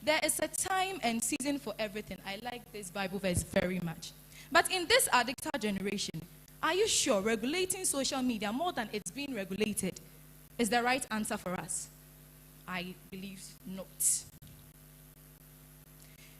J: There is a time and season for everything. I like this Bible verse very much. But in this addicted generation, are you sure regulating social media more than it's being regulated is the right answer for us? I believe not.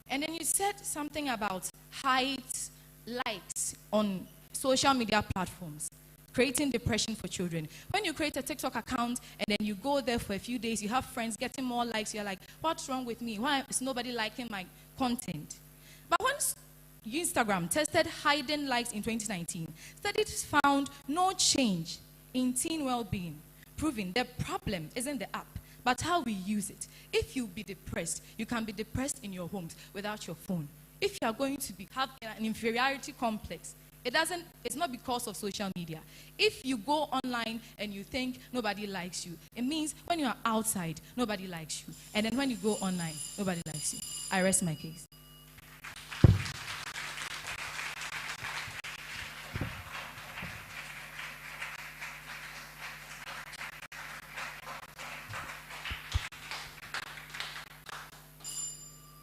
J: And then you said something about height, likes on social media platforms, creating depression for children. When you create a TikTok account and then you go there for a few days, you have friends getting more likes, you're like, what's wrong with me? Why is nobody liking my content? But once Instagram tested hidden likes in 2019, studies found no change in teen well-being, proving the problem isn't the app, but how we use it. If you be depressed, you can be depressed in your homes without your phone. If you are going to have an inferiority complex, it's not because of social media. If you go online and you think nobody likes you, it means when you are outside, nobody likes you. And then when you go online, nobody likes you. I rest my case.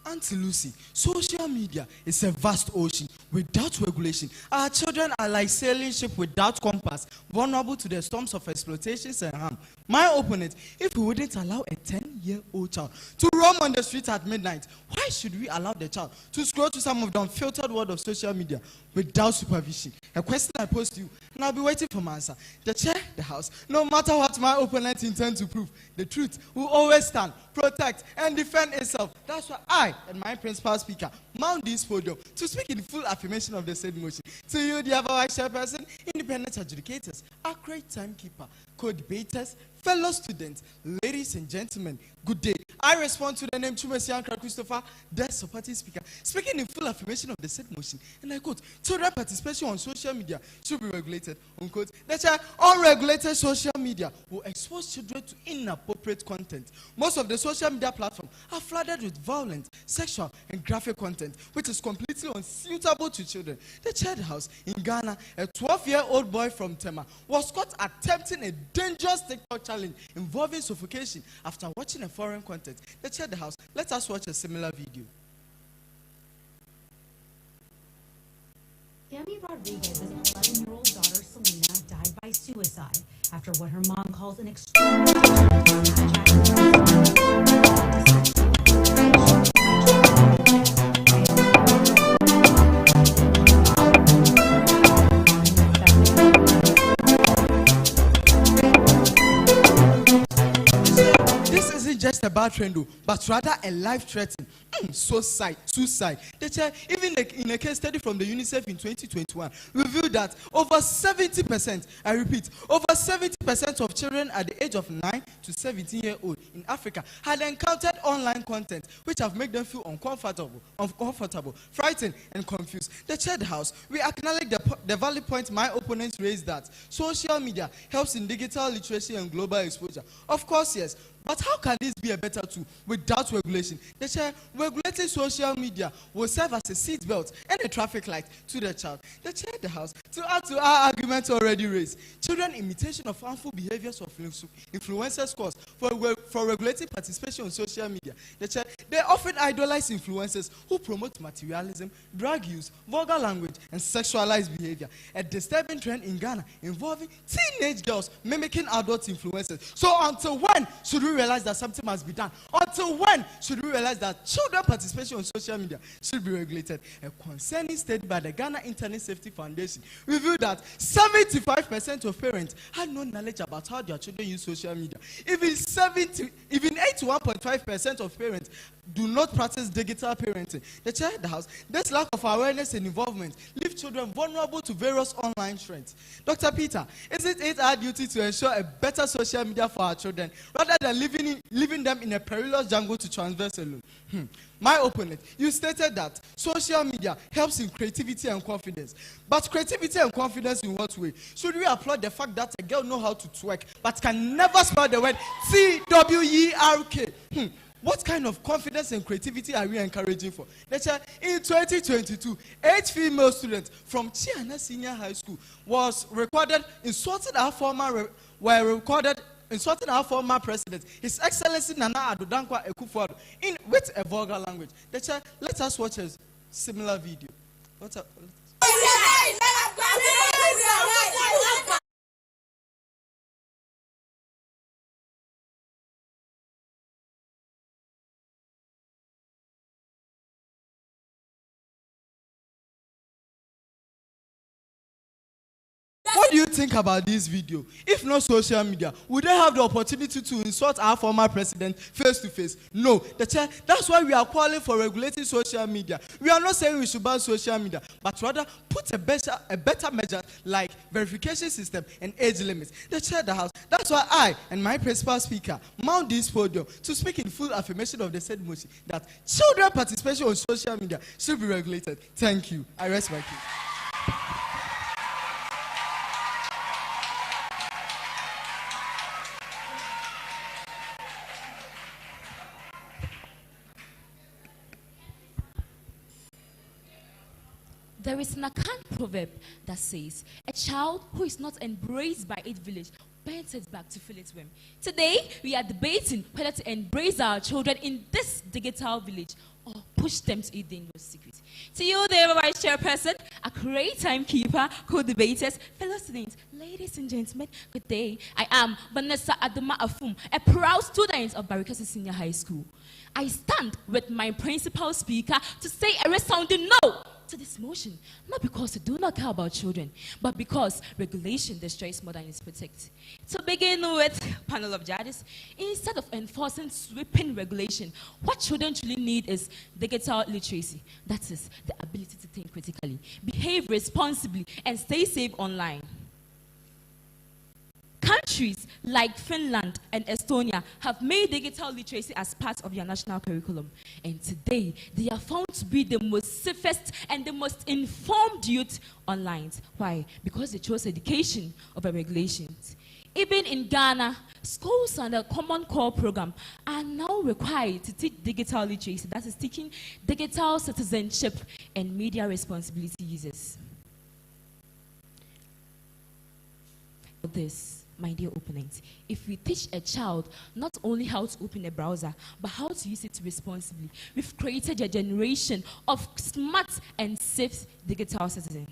K: Auntie Lucy, social media is a vast ocean without regulation. Our children are like sailing ship without compass, vulnerable to the storms of exploitations and harm. My opponent, if we wouldn't allow a 10-year-old child to roam on the street at midnight, why should we allow the child to scroll to some of the unfiltered world of social media without supervision? A question I pose to you, and I'll be waiting for my answer. The chair, the house, no matter what my opponent intends to prove, the truth will always stand, protect, and defend itself. That's why I and my principal speaker mount this podium to speak in full affirmation of the said motion. To you, the other vice chairperson, independent adjudicators, accurate timekeeper, co-debaters, fellow students, ladies and gentlemen, good day. I respond to the name Chumesiankra Christopher, the supporting speaker, speaking in full affirmation of the said motion. And I quote, children participation on social media should be regulated, unquote. The unregulated social media will expose children to inappropriate content. Most of the social media platforms are flooded with violent, sexual, and graphic content, which is completely unsuitable to children. The Child House in Ghana, a 12-year-old boy from Tema, was caught attempting a dangerous TikTok challenge involving suffocation after watching a foreign content. The Child House, let us watch a similar video.
L: Demi Rodriguez's 11-year-old daughter Selena died by suicide after what her mom calls an extreme
K: just a bad trend, but rather a life-threatening suicide. Even in a case study from the UNICEF in 2021 revealed that over 70%, I repeat, over 70% of children at the age of 9 to 17 years old in Africa had encountered online content which have made them feel uncomfortable, frightened, and confused. The Child House, we acknowledge the valid point my opponents raised that social media helps in digital literacy and global exposure. Of course, yes. But how can this be a better tool without regulation? The child, regulating social media will serve as a seat belt and a traffic light to the child. The Child House, To add to our argument already raised, children imitation of harmful behaviors of influencers cause for regulating participation on social media. They often idolize influencers who promote materialism, drug use, vulgar language, and sexualized behavior. A disturbing trend in Ghana involving teenage girls mimicking adult influencers. So until when should we realize that something must be done? Until when should we realize that children participation on social media should be regulated? A concerning study by the Ghana Internet Safety Foundation revealed that 75% of parents had no knowledge about how their children use social media. Even 81.5% of parents do not practice digital parenting. The house, this lack of awareness and involvement leave children vulnerable to various online trends. Dr. Peter, isn't it our duty to ensure a better social media for our children rather than leaving them in a perilous jungle to transverse alone? My opponent, you stated that social media helps in creativity and confidence. But creativity and confidence in what way? Should we applaud the fact that a girl knows how to twerk but can never spell the word T-W-E-R-K? What kind of confidence and creativity are we encouraging for? In 2022, 8 female students from Chiana Senior High School was recorded insulting our former president, His Excellency Nana Addo Dankwa Akufo-Addo, with a vulgar language. Let us watch a similar video. What do you think about this video? If not social media, would they have the opportunity to insult our former president face to face? No. That's why we are calling for regulating social media. We are not saying we should ban social media, but rather put a better measure like verification system and age limits. The house. That's why I and my principal speaker mount this podium to speak in full affirmation of the said motion that children participation on social media should be regulated. Thank you. I rest my case.
M: There is an Akan proverb that says, a child who is not embraced by its village bends its back to fill its womb. Today, we are debating whether to embrace our children in this digital village or push them to eat dangerous secrets. To you, the Vice Chairperson, a great timekeeper, co-debaters, fellow students, ladies and gentlemen, good day. I am Vanessa Adama Afum, a proud student of Barekese Senior High School. I stand with my principal speaker to say a resounding no to this motion, not because we do not care about children, but because regulation destroys more than it protects. To begin with, panel of judges, instead of enforcing sweeping regulation, what children truly need is digital literacy. That is, the ability to think critically, behave responsibly, and stay safe online. Countries like Finland and Estonia have made digital literacy as part of their national curriculum. And today, they are found to be the most safest and the most informed youth online. Why? Because they chose education over regulations. Even in Ghana, schools under the Common Core program are now required to teach digital literacy. That is, teaching digital citizenship and media responsibility users. This, my dear opponents, if we teach a child not only how to open a browser, but how to use it responsibly, we've created a generation of smart and safe digital citizens.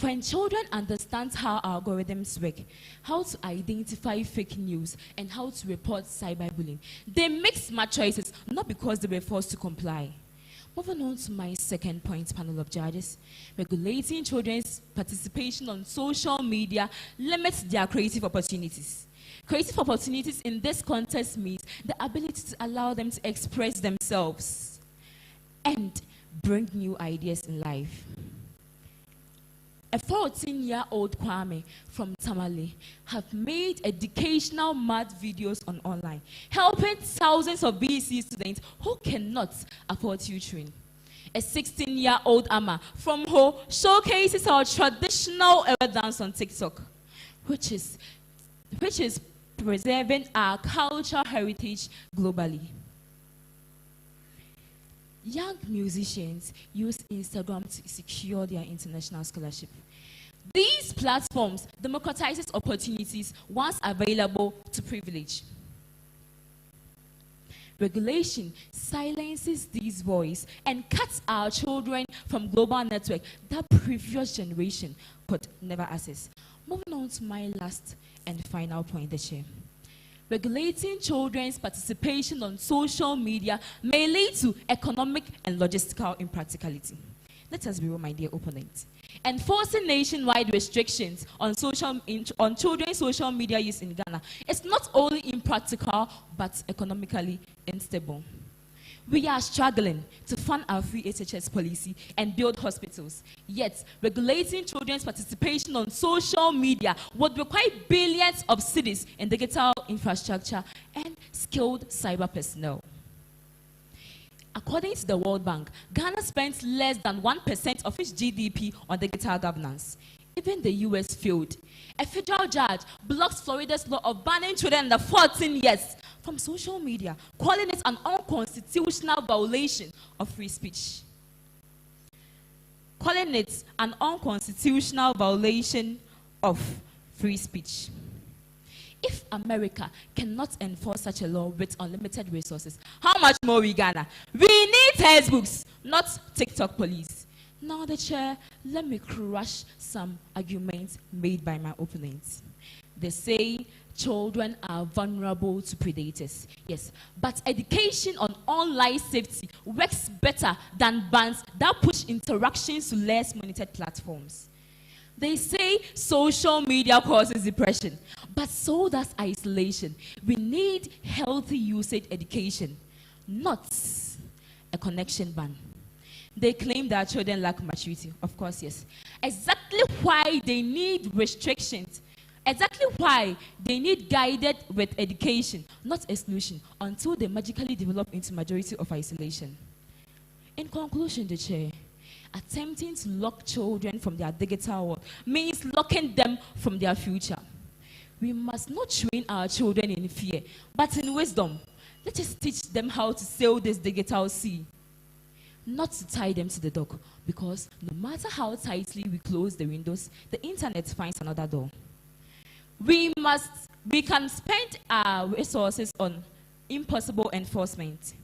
M: When children understand how algorithms work, how to identify fake news, and how to report cyberbullying, they make smart choices, not because they were forced to comply. Moving on to my second point, panel of judges, regulating children's participation on social media limits their creative opportunities. Creative opportunities in this context means the ability to allow them to express themselves and bring new ideas in life. A 14-year-old Kwame from Tamale have made educational math videos on online, helping thousands of BEC students who cannot afford tutoring. A 16-year-old Ama from Ho showcases our traditional Ewe dance on TikTok, which is preserving our cultural heritage globally. Young musicians use Instagram to secure their international scholarship. These platforms democratizes opportunities once available to privilege. Regulation silences these voices and cuts our children from global network that previous generation could never access. Moving on to my last and final point, the chair. Regulating children's participation on social media may lead to economic and logistical impracticality. Let us be real, my dear opponent. Enforcing nationwide restrictions on children's social media use in Ghana is not only impractical, but economically unstable. We are struggling to fund our free SHS policy and build hospitals. Yet, regulating children's participation on social media would require billions of cedis in digital infrastructure and skilled cyber personnel. According to the World Bank, Ghana spends less than 1% of its GDP on digital governance. Even the US failed. A federal judge blocks Florida's law of banning children under 14 years from social media, calling it an unconstitutional violation of free speech. Calling it an unconstitutional violation of free speech. If America cannot enforce such a law with unlimited resources, how much more we Ghana? We need textbooks, not TikTok police. Now, the chair, let me crush some arguments made by my opponents. They say children are vulnerable to predators. Yes, but education on online safety works better than bans that push interactions to less monitored platforms. They say social media causes depression, but so does isolation. We need healthy usage education, not a connection ban. They claim that children lack maturity. Of course, yes. Exactly why they need restrictions. Exactly why they need guided with education, not exclusion, until they magically develop into majority of isolation. In conclusion, the chair, attempting to lock children from their digital world means locking them from their future. We must not train our children in fear, but in wisdom. Let us teach them how to sail this digital sea. Not to tie them to the dock, because no matter how tightly we close the windows, the internet finds another door. We can spend our resources on impossible enforcement,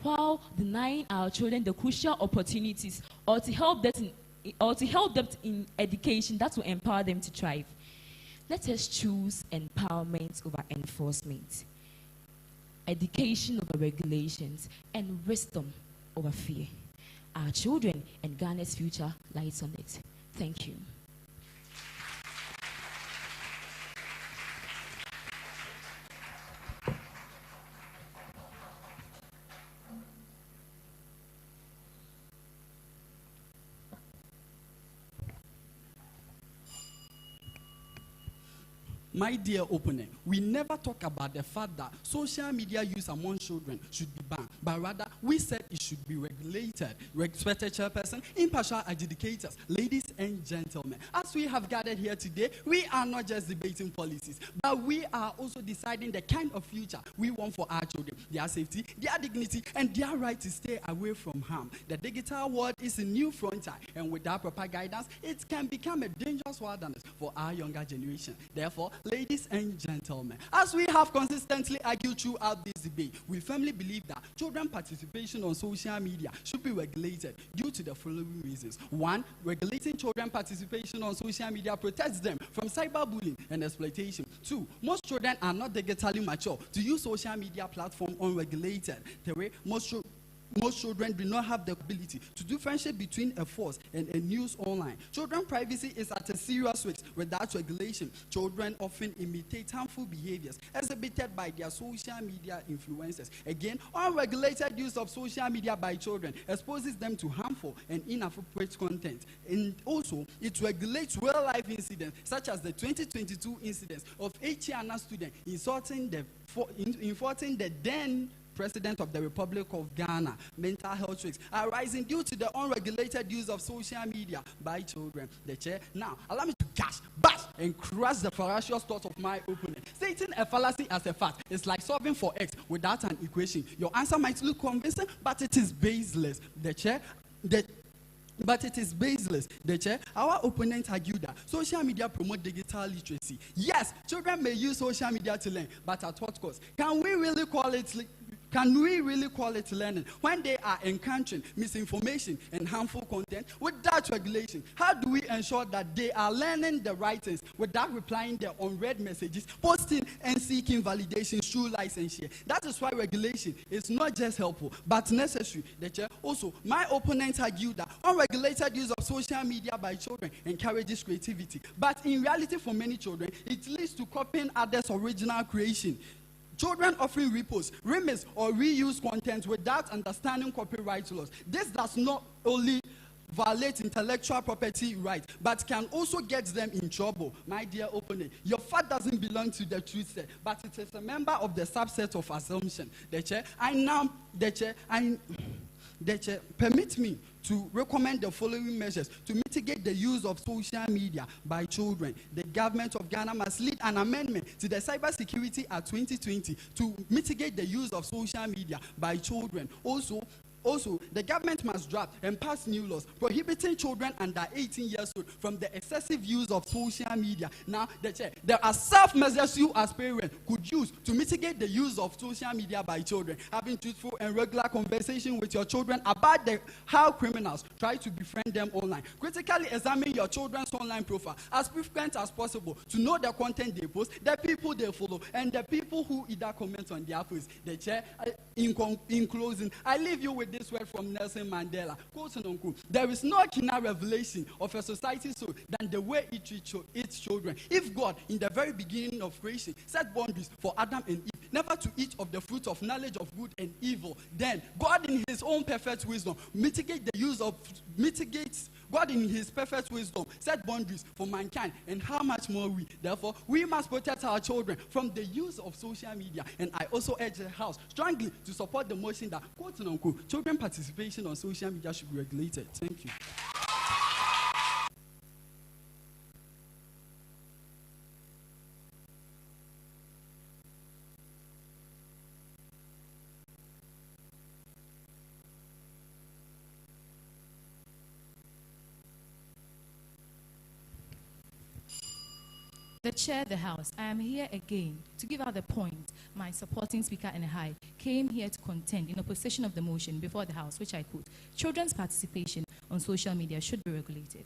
M: while denying our children the crucial opportunities or to help them in education that will empower them to thrive. Let us choose empowerment over enforcement, education over regulations, and wisdom over fear. Our children and Ghana's future lies on it. Thank you.
H: My dear opponent, we never talk about the fact that social media use among children should be banned, but rather we said it should be regulated. Respected chairperson, impartial adjudicators, ladies and gentlemen, as we have gathered here today, we are not just debating policies, but we are also deciding the kind of future we want for our children, their safety, their dignity, and their right to stay away from harm. The digital world is a new frontier, and without proper guidance, it can become a dangerous wilderness for our younger generation. Therefore, ladies and gentlemen, as we have consistently argued throughout this debate, we firmly believe that children's participation on social media should be regulated due to the following reasons. One, regulating children's participation on social media protects them from cyberbullying and exploitation. Two, most children are not digitally mature to use social media platforms unregulated. Three, most children do not have the ability to differentiate between a force and a news online. Children's privacy is at a serious risk without regulation. Children often imitate harmful behaviors exhibited by their social media influencers. Again, unregulated use of social media by children exposes them to harmful and inappropriate content. And also, it regulates real-life incidents, such as the 2022 incidents of a Chiana student insulting the then President of the Republic of Ghana, mental health risks are rising due to the unregulated use of social media by children. The chair. Now, allow me to bash, and crush the fallacious thoughts of my opponent. Stating a fallacy as a fact is like solving for X without an equation. Your answer might look convincing, but it is baseless. The chair. But it is baseless. The chair, our opponents argue that social media promote digital literacy. Yes, children may use social media to learn, but at what cost? Can we really call it learning when they are encountering misinformation and harmful content without regulation? How do we ensure that they are learning the right things without replying their unread messages, posting and seeking validation through likes and share? That is why regulation is not just helpful but necessary. The chair. Also, my opponents argue that unregulated use of social media by children encourages creativity, but in reality, for many children, it leads to copying others' original creation. Children often repost, remix, or reuse content without understanding copyright laws. This does not only violate intellectual property rights, but can also get them in trouble. My dear opponent, your fact doesn't belong to the truth set, but it is a member of the subset of assumption. The chair, permit me to recommend the following measures to mitigate the use of social media by children. The government of Ghana must lead an amendment to the Cybersecurity Act 2020 to mitigate the use of social media by children. Also, the government must draft and pass new laws prohibiting children under 18 years old from the excessive use of social media. Now, there are self-measures you as parents could use to mitigate the use of social media by children. Having truthful and regular conversation with your children about how criminals try to befriend them online. Critically examine your children's online profile as frequent as possible to know the content they post, the people they follow, and the people who either comment on their posts. The chair, in closing, I leave you with this word from Nelson Mandela, quote unquote, there is no keener revelation of a society soul than the way it treats its children. If God, in the very beginning of creation, set boundaries for Adam and Eve, never to eat of the fruit of knowledge of good and evil, then God in his own perfect wisdom God in his perfect wisdom set boundaries for mankind, and how much more we. Therefore, we must protect our children from the use of social media. And I also urge the House strongly to support the motion that, quote unquote, children participation on social media should be regulated. Thank you.
J: The chair of the House, I am here again to give out the point my supporting speaker and I came here to contend in opposition of the motion before the House, which I quote, children's participation on social media should be regulated.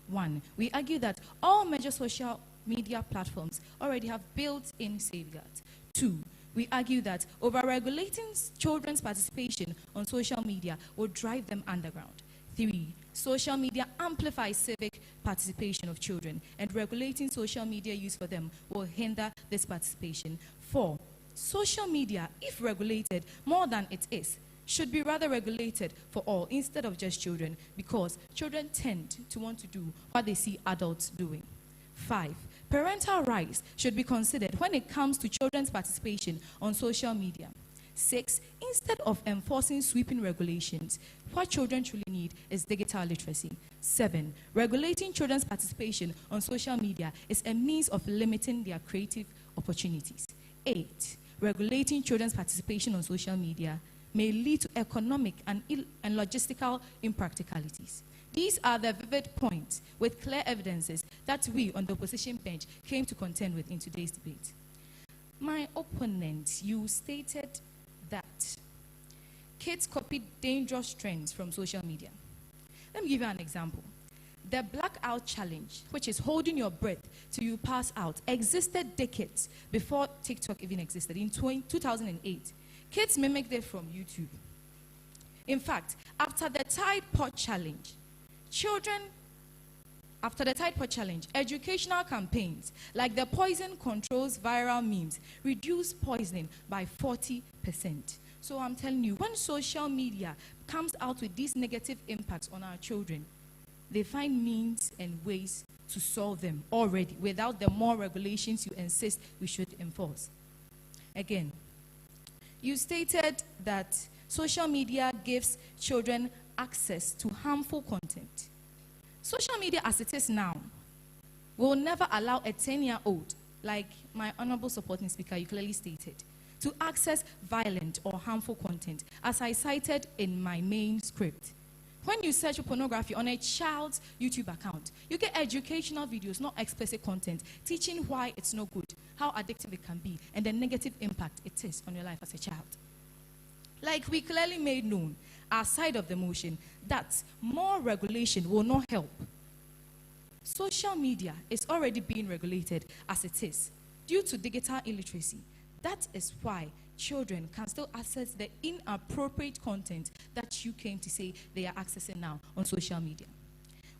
J: 1, we argue that all major social media platforms already have built-in safeguards. 2, we argue that over-regulating children's participation on social media will drive them underground. 3, social media amplifies civic participation of children, and regulating social media use for them will hinder this participation. 4, social media, if regulated more than it is, should be rather regulated for all instead of just children, because children tend to want to do what they see adults doing. 5, parental rights should be considered when it comes to children's participation on social media. 6, instead of enforcing sweeping regulations, what children truly need is digital literacy. 7, regulating children's participation on social media is a means of limiting their creative opportunities. 8, regulating children's participation on social media may lead to economic and logistical impracticalities. These are the vivid points with clear evidences that we on the opposition bench came to contend with in today's debate. My opponent, you stated that kids copy dangerous trends from social media. Let me give you an example. The blackout challenge, which is holding your breath till you pass out, existed decades before TikTok even existed, in 2008. Kids mimicked it from YouTube. In fact, after the Tide Pod Challenge, educational campaigns like the poison controls viral memes reduce poisoning by 40%. So I'm telling you, when social media comes out with these negative impacts on our children, they find means and ways to solve them already without the more regulations you insist we should enforce. Again, You stated that social media gives children access to harmful content. Social media as it is now will never allow a 10-year-old, like my honorable supporting speaker, you clearly stated, to access violent or harmful content, as I cited in my main script. When you search for pornography on a child's YouTube account, you get educational videos, not explicit content, teaching why it's no good, how addictive it can be, and the negative impact it is on your life as a child. Like we clearly made known, our side of the motion, that more regulation will not help. Social media is already being regulated as it is due to digital illiteracy. That is why children can still access the inappropriate content that you came to say they are accessing now on social media.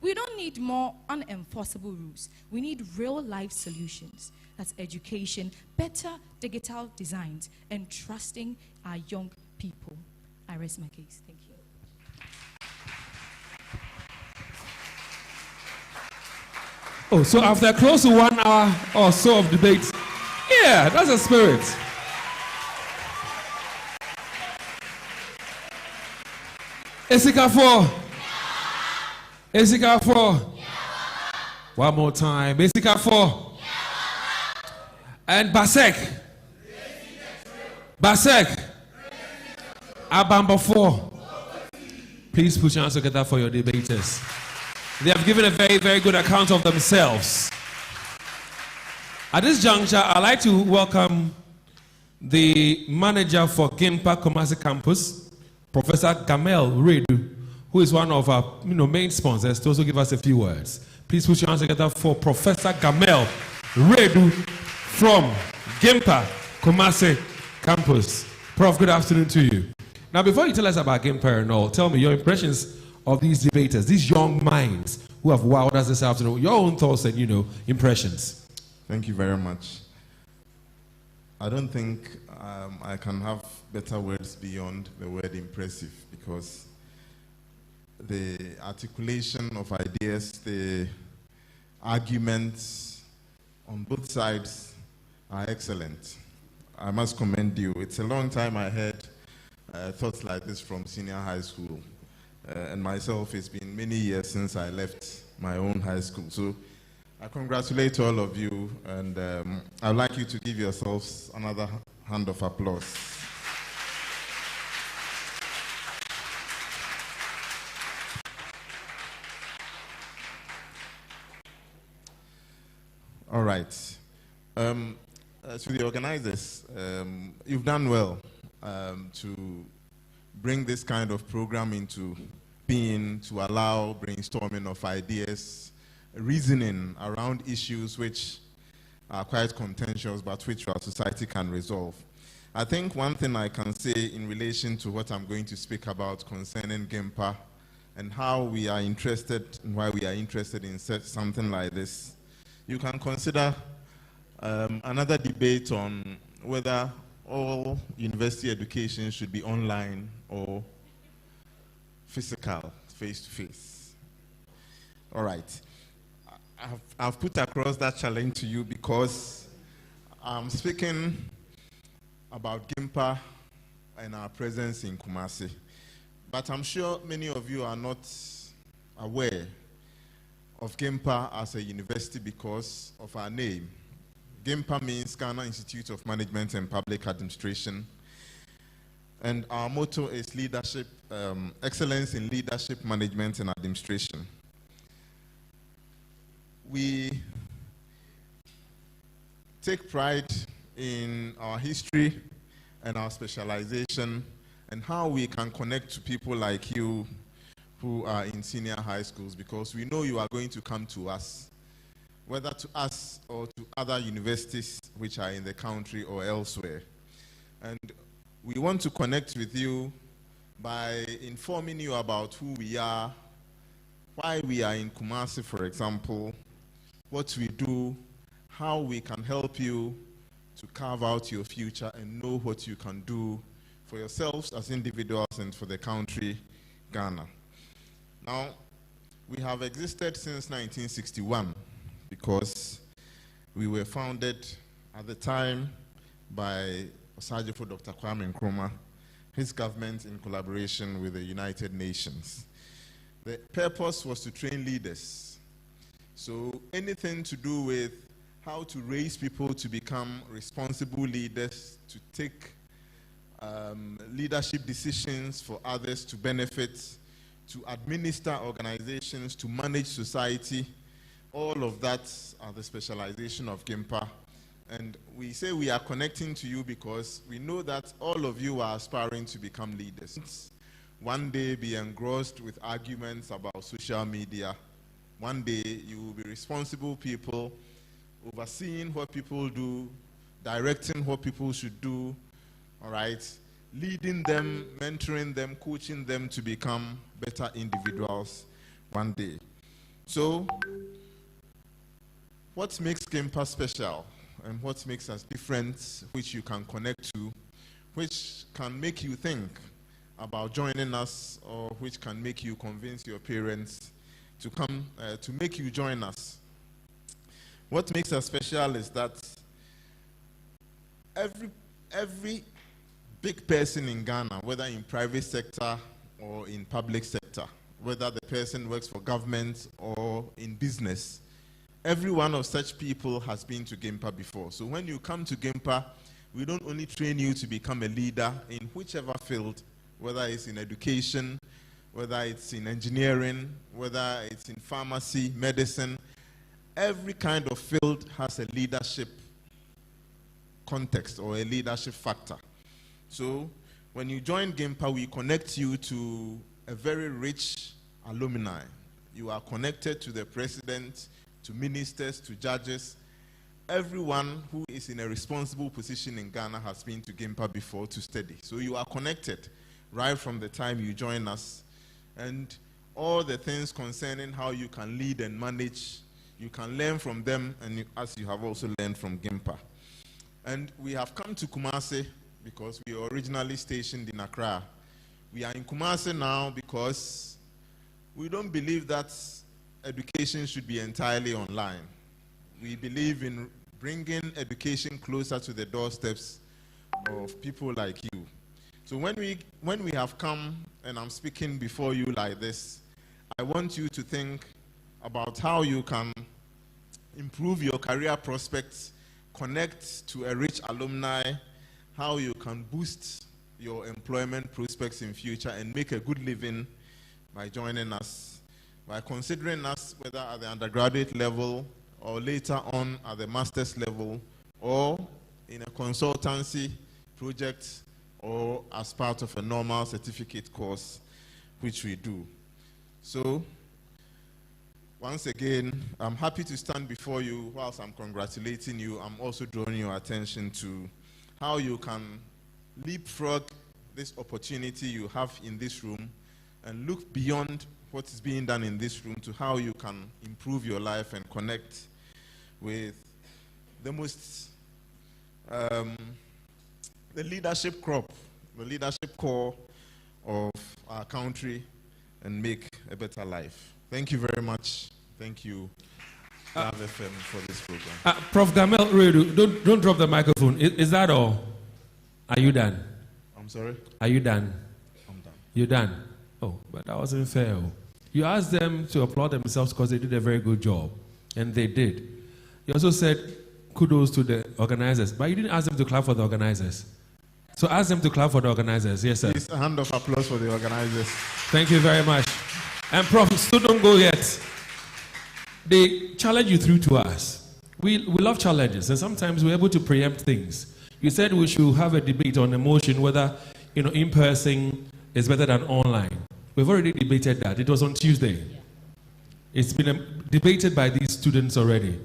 J: We don't need more unenforceable rules. We need real-life solutions. That's education, better digital designs, and trusting our young people. I rest my case. Thank you.
F: Oh, so after close to 1 hour or so of debate, yeah, that's a spirit. Esika 4. One more time. Esika 4. And Basek. Abamba 4. Please put your hands together for your debaters. They have given a very, very good account of themselves. At this juncture, I'd like to welcome the manager for GIMPA Kumasi Campus, Professor Gamel Redu, who is one of our main sponsors, to also give us a few words. Please put your hands together for Professor Gamel Redu from GIMPA Kumasi Campus. Prof, good afternoon to you. Now, before you tell us about GIMPA and all, tell me your impressions of these debaters, these young minds who have wowed us this afternoon, your own thoughts and, impressions.
N: Thank you very much. I don't think I can have better words beyond the word impressive, because the articulation of ideas, the arguments on both sides are excellent. I must commend you. It's a long time I heard thoughts like this from senior high school. And myself, it's been many years since I left my own high school. So I congratulate all of you, and I'd like you to give yourselves another hand of applause. All right. To the organizers, you've done well to bring this kind of program into being, to allow brainstorming of ideas, reasoning around issues which are quite contentious but which our society can resolve. I think one thing I can say in relation to what I'm going to speak about concerning GIMPA and how we are interested and why we are interested in something like this, you can consider another debate on whether all university education should be online or physical, face-to-face. All right. I've put across that challenge to you because I'm speaking about GIMPA and our presence in Kumasi. But I'm sure many of you are not aware of GIMPA as a university because of our name. GIMPA means Ghana Institute of Management and Public Administration. And our motto is leadership, excellence in leadership, management, and administration. We take pride in our history and our specialization and how we can connect to people like you who are in senior high schools, because we know you are going to come to us, whether to us or to other universities which are in the country or elsewhere. And we want to connect with you by informing you about who we are, why we are in Kumasi, for example, what we do, how we can help you to carve out your future and know what you can do for yourselves as individuals and for the country, Ghana. Now, we have existed since 1961 because we were founded at the time by Osajifo Dr. Kwame Nkrumah, his government in collaboration with the United Nations. The purpose was to train leaders. So anything to do with how to raise people to become responsible leaders, to take leadership decisions for others to benefit, to administer organizations, to manage society. All of that are the specialization of GIMPA. And we say we are connecting to you because we know that all of you are aspiring to become leaders. One day be engrossed with arguments about social media. One day you will be responsible people, overseeing what people do, directing what people should do, all right? Leading them, mentoring them, coaching them to become better individuals one day. So, what makes GIMPA special and what makes us different, which you can connect to, which can make you think about joining us, or which can make you convince your parents to come, to make you join us. What makes us special is that every big person in Ghana, whether in private sector or in public sector, whether the person works for government or in business, every one of such people has been to GIMPA before. So when you come to GIMPA, we don't only train you to become a leader in whichever field, whether it's in education, whether it's in engineering, whether it's in pharmacy, medicine. Every kind of field has a leadership context or a leadership factor. So when you join GIMPA, we connect you to a very rich alumni. You are connected to the president, to ministers, to judges. Everyone who is in a responsible position in Ghana has been to GIMPA before to study. So you are connected right from the time you join us. And all the things concerning how you can lead and manage, you can learn from them, and as you have also learned from GIMPA. And we have come to Kumasi because we were originally stationed in Accra. We are in Kumasi now because we don't believe that education should be entirely online. We believe in bringing education closer to the doorsteps of people like you. So when we have come and I'm speaking before you like this, I want you to think about how you can improve your career prospects, connect to a rich alumni, how you can boost your employment prospects in future and make a good living by joining us, by considering us whether at the undergraduate level or later on at the master's level or in a consultancy project or as part of a normal certificate course, which we do. So, once again, I'm happy to stand before you whilst I'm congratulating you. I'm also drawing your attention to how you can leapfrog this opportunity you have in this room and look beyond what is being done in this room to how you can improve your life and connect with the most, the leadership crop, the leadership core of our country and make a better life. Thank you very much. Thank you, FM, for this program.
F: Prof. Gamel Redu, don't drop the microphone. Is that all? Are you done?
N: I'm sorry?
F: Are you done?
N: I'm done.
F: You're done? Oh, but that wasn't fair. You asked them to applaud themselves because they did a very good job, and they did. You also said kudos to the organizers, but you didn't ask them to clap for the organizers. So ask them to clap for the organizers. Yes, sir.
N: Please, a hand of applause for the organizers.
F: Thank you very much. And Prof, still don't go yet. They challenge you through to us. We love challenges, and sometimes we're able to preempt things. You said we should have a debate on emotion, whether in person is better than online. We've already debated that. It was on Tuesday. It's been debated by these students already.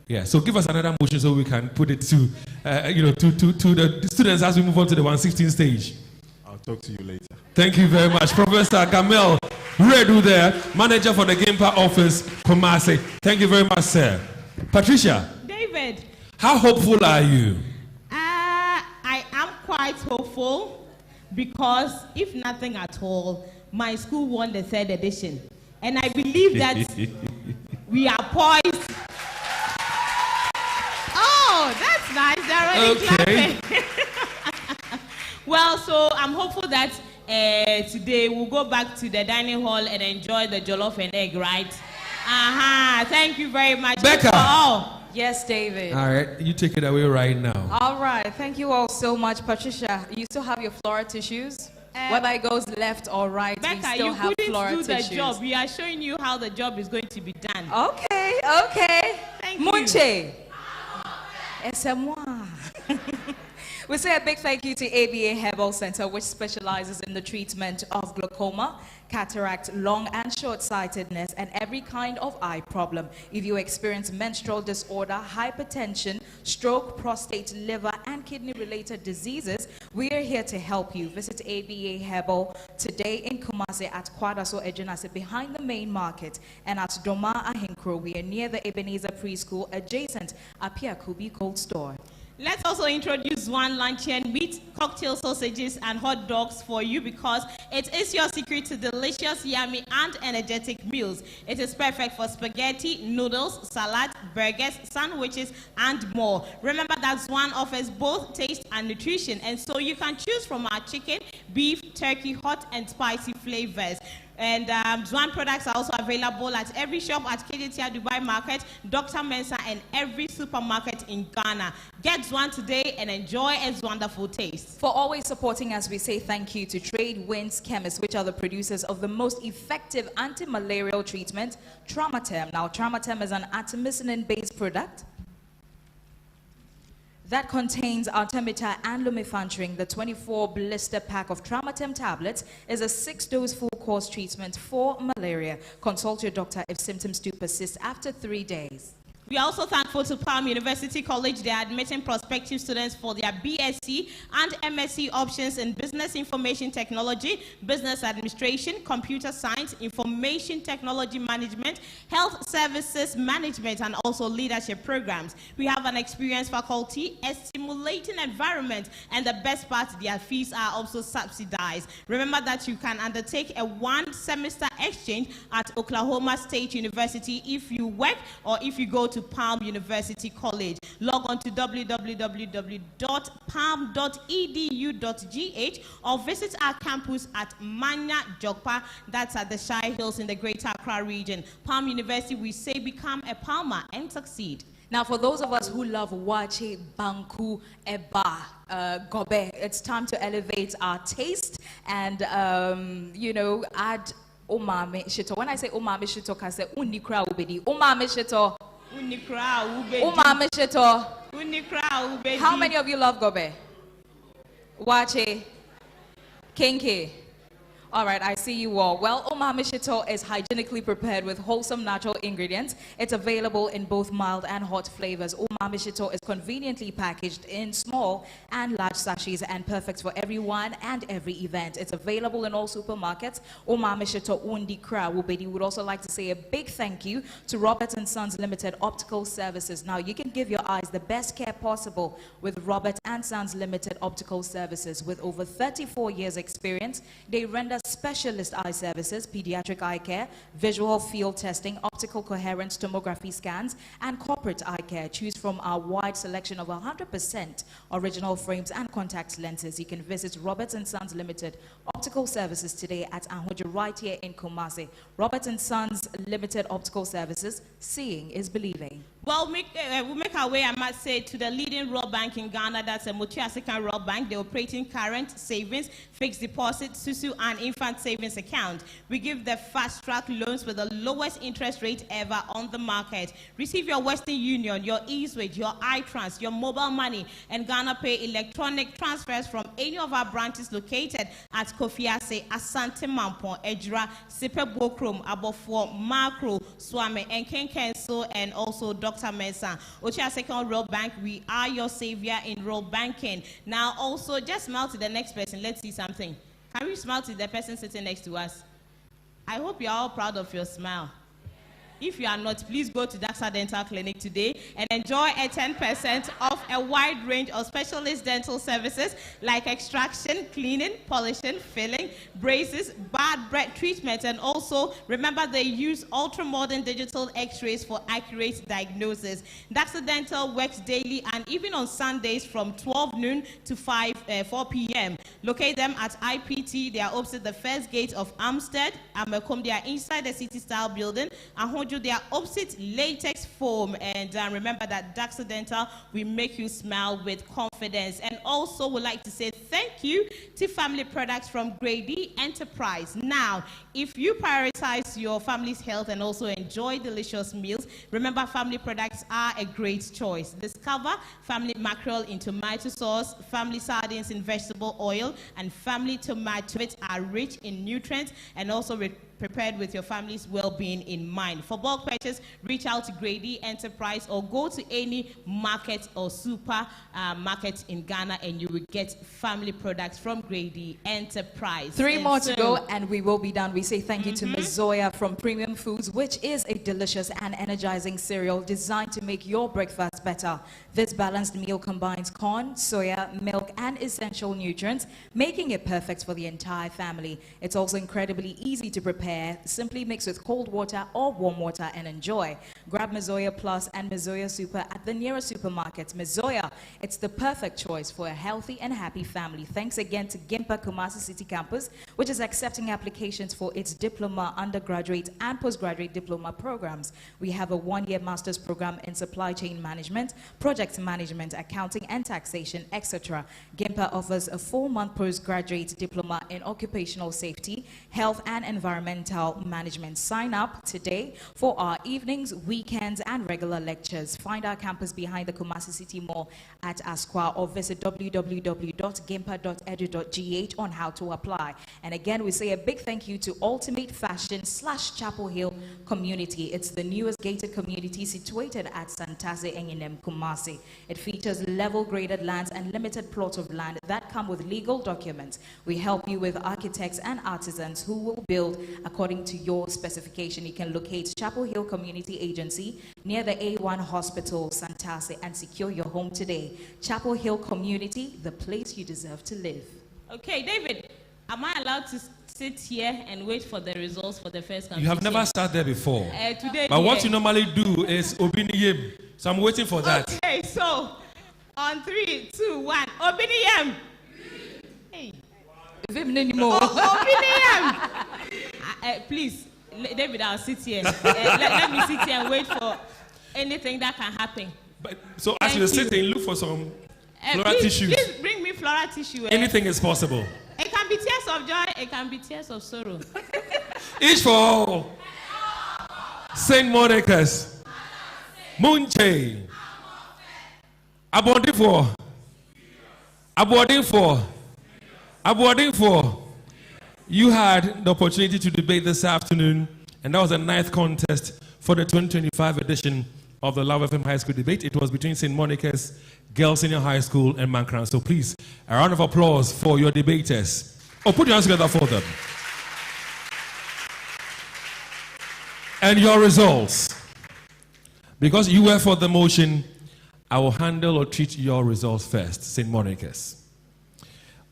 F: Yeah. So give us another motion so we can put it to the students as we move on to the 116 stage.
N: I'll talk to you later.
F: Thank you very much, Professor Gamel Redu there, manager for the GIMPA office, Kumasi. Thank you very much, sir. Patricia.
A: David.
F: How hopeful are you?
A: I am quite hopeful because if nothing at all, my school won the 3rd edition. And I believe that we are poised. Oh, that's nice. They're already clapping. Well, so I'm hopeful that today we'll go back to the dining hall and enjoy the jollof and egg, right? Thank you very much.
F: Becca.
O: Yes, David.
F: All right, you take it away right now.
O: All right, thank you all so much. Patricia, you still have your floral tissues? Whether it goes left or right,
A: Becca,
O: we still
A: you
O: have
A: couldn't
O: floral
A: do
O: tissues.
A: the job. We are showing you how the job is going to be done.
O: Okay.
A: Thank
O: Munche. C'est moi. We say a big thank you to ABA Herbal Center, which specializes in the treatment of glaucoma, cataract, long and short-sightedness, and every kind of eye problem. If you experience menstrual disorder, hypertension, stroke, prostate, liver, and kidney-related diseases, we are here to help you. Visit ABA Herbal today in Kumasi at Kwadaso Ejinase behind the main market, and at Doma Ahinkro, we are near the Ebenezer Preschool adjacent Apia Kubi Cold Store.
A: Let's also introduce one luncheon with cocktail sausages and hot dogs for you, because it is your secret to delicious, yummy, and energetic meals. It is perfect for spaghetti, noodles, salad, burgers, sandwiches, and more. Remember that Zwan offers both taste and nutrition, and so you can choose from our chicken, beef, turkey, hot and spicy flavors. And Zwan products are also available at every shop at KDTR Dubai Market, Dr. Mensa, and every supermarket in Ghana. Get Zwan today and enjoy its wonderful taste.
O: For always supporting us, we say thank you to Trade Winds Chemists, which are the producers of the most effective anti-malarial treatment, Traumatem. Now, Traumatem is an artemisinin-based product that contains artemether and lumefantrine. The 24 blister pack of Traumatem tablets is a 6-dose full-course treatment for malaria. Consult your doctor if symptoms do persist after 3 days.
A: We are also thankful to Palm University College. They are admitting prospective students for their BSc and MSc options in Business Information Technology, Business Administration, Computer Science, Information Technology Management, Health Services Management, and also leadership programs. We have an experienced faculty, a stimulating environment, and the best part, their fees are also subsidized. Remember that you can undertake a 1-semester exchange at Oklahoma State University if you work or if you go to Palm University College. Log on to www.palm.edu.gh or visit our campus at Manya Jokpa, that's at the Shire Hills in the Greater Accra region. Palm University, we say become a Palmer and succeed.
O: Now, for those of us who love Wache, Banku, Eba, Gobe, it's time to elevate our taste and, add umami shito. When I say umami shito, I say unikra ubedi. Umami shito. Umami shito. How many of you love gobe? Wache. Kenke. All right, I see you all. Well, umami shito is hygienically prepared with wholesome natural ingredients. It's available in both mild and hot flavors. Umami shito is conveniently packaged in small and large sachets and perfect for everyone and every event. It's available in all supermarkets. Umami shito undi kra wubedi. Would also like to say a big thank you to Robert & Sons Limited Optical Services. Now, you can give your eyes the best care possible with Robert & Sons Limited Optical Services. With over 34 years experience, they render specialist eye services, pediatric eye care, visual field testing, optical coherence tomography scans, and corporate eye care. Choose from our wide selection of 100% original frames and contact lenses. You can visit Robert & Sons Limited Optical Services today at Anhoja right here in Kumasi. Robert & Sons Limited Optical Services, seeing is believing.
A: Well, we'll make our way, I must say, to the leading rural bank in Ghana. That's a Mochiasican Rural Bank. They're operating current, savings, fixed deposit, SUSU, and infant savings account. We give the fast-track loans with the lowest interest rate ever on the market. Receive your Western Union, your eSwitch, your iTrans, your mobile money, and Ghana Pay electronic transfers from any of our branches located at Kofiase, Asante Mampon, Ejra, Sipe Bokrom, Abofo, Macro, Swame, and Kenkenso, and also Dr. Mensa. Ochiasekan Rural Bank, we are your savior in rural banking. Now, also, just smile to the next person. Let's see something. Can we smile to the person sitting next to us? I hope you're all proud of your smile. If you are not, please go to Daxa Dental Clinic today and enjoy a 10% off a wide range of specialist dental services like extraction, cleaning, polishing, filling, braces, bad breath treatment, and also remember they use ultra-modern digital x-rays for accurate diagnosis. Daxa Dental works daily and even on Sundays from 12 noon to 4 p.m. Locate them at IPT. They are opposite the first gate of Amstead. Amakom, they are inside the City Style building. And they are opposite Latex Foam. And remember that Daxa Dental will make you smile with confidence. And also would like to say thank you to Family Products from Grady Enterprise. Now, if you prioritize your family's health and also enjoy delicious meals, remember Family Products are a great choice. Discover Family Mackerel in tomato sauce, Family Sardines in vegetable oil, and Family Tomatoes are rich in nutrients and also prepared with your family's well-being in mind. For bulk purchase, reach out to Grady Enterprise or go to any market or super market in Ghana and you will get Family Products from Grady Enterprise.
O: Three more to go and we will be done. We say thank you to Ms. Zoya from Premium Foods, which is a delicious and energizing cereal designed to make your breakfast better. This balanced meal combines corn, soya, milk, and essential nutrients, making it perfect for the entire family. It's also incredibly easy to prepare. Simply mix with cold water or warm water and enjoy. Grab Mazoya Plus and Mazoya Super at the nearest supermarket. Mazoya, it's the perfect choice for a healthy and happy family. Thanks again to GIMPA Kumasi City Campus, which is accepting applications for its diploma, undergraduate, and postgraduate diploma programs. We have a one-year master's program in supply chain management, project management, accounting, and taxation, etc. GIMPA offers a 4-month postgraduate diploma in occupational safety, health, and environmental management. Sign up today for our evenings, weekends, and regular lectures. Find our campus behind the Kumasi City Mall at Asqua or visit www.gimpa.edu.gh on how to apply. And again, we say a big thank you to Ultimate Fashion / Chapel Hill Community. It's the newest gated community situated at Santase Enginem, Kumasi. It features level graded lands and limited plots of land that come with legal documents. We help you with architects and artisans who will build according to your specification. You can locate Chapel Hill Community Agency near the A1 Hospital, Santase, and secure your home today. Chapel Hill Community, the place you deserve to live.
A: Okay, David, am I allowed to sit here and wait for the results for the first competition?
F: You have never sat there before.
A: Today,
F: but what you normally do is Obiniyem. So I'm waiting for that.
A: Okay, so on 3, 2, 1, Obiniyem. Hey. Obiniyem. Please, David, I'll sit here. Let me sit here and wait for anything that can happen.
F: But, so as you're sitting, look for some floral tissues.
A: Please bring me floral tissue.
F: Anything is possible.
A: It can be tears of joy, it can be tears of sorrow.
F: Each for all. St. Monica's. Munche. Aboarding for. Aboarding for. Aboarding for. You had the opportunity to debate this afternoon, and that was the 9th contest for the 2025 edition of the Love FM High School debate. It was between St. Monica's Girls Senior High School and Mankranso. So please, a round of applause for your debaters. Oh, put your hands together for them. And your results. Because you were for the motion, I will handle or treat your results first, St. Monica's.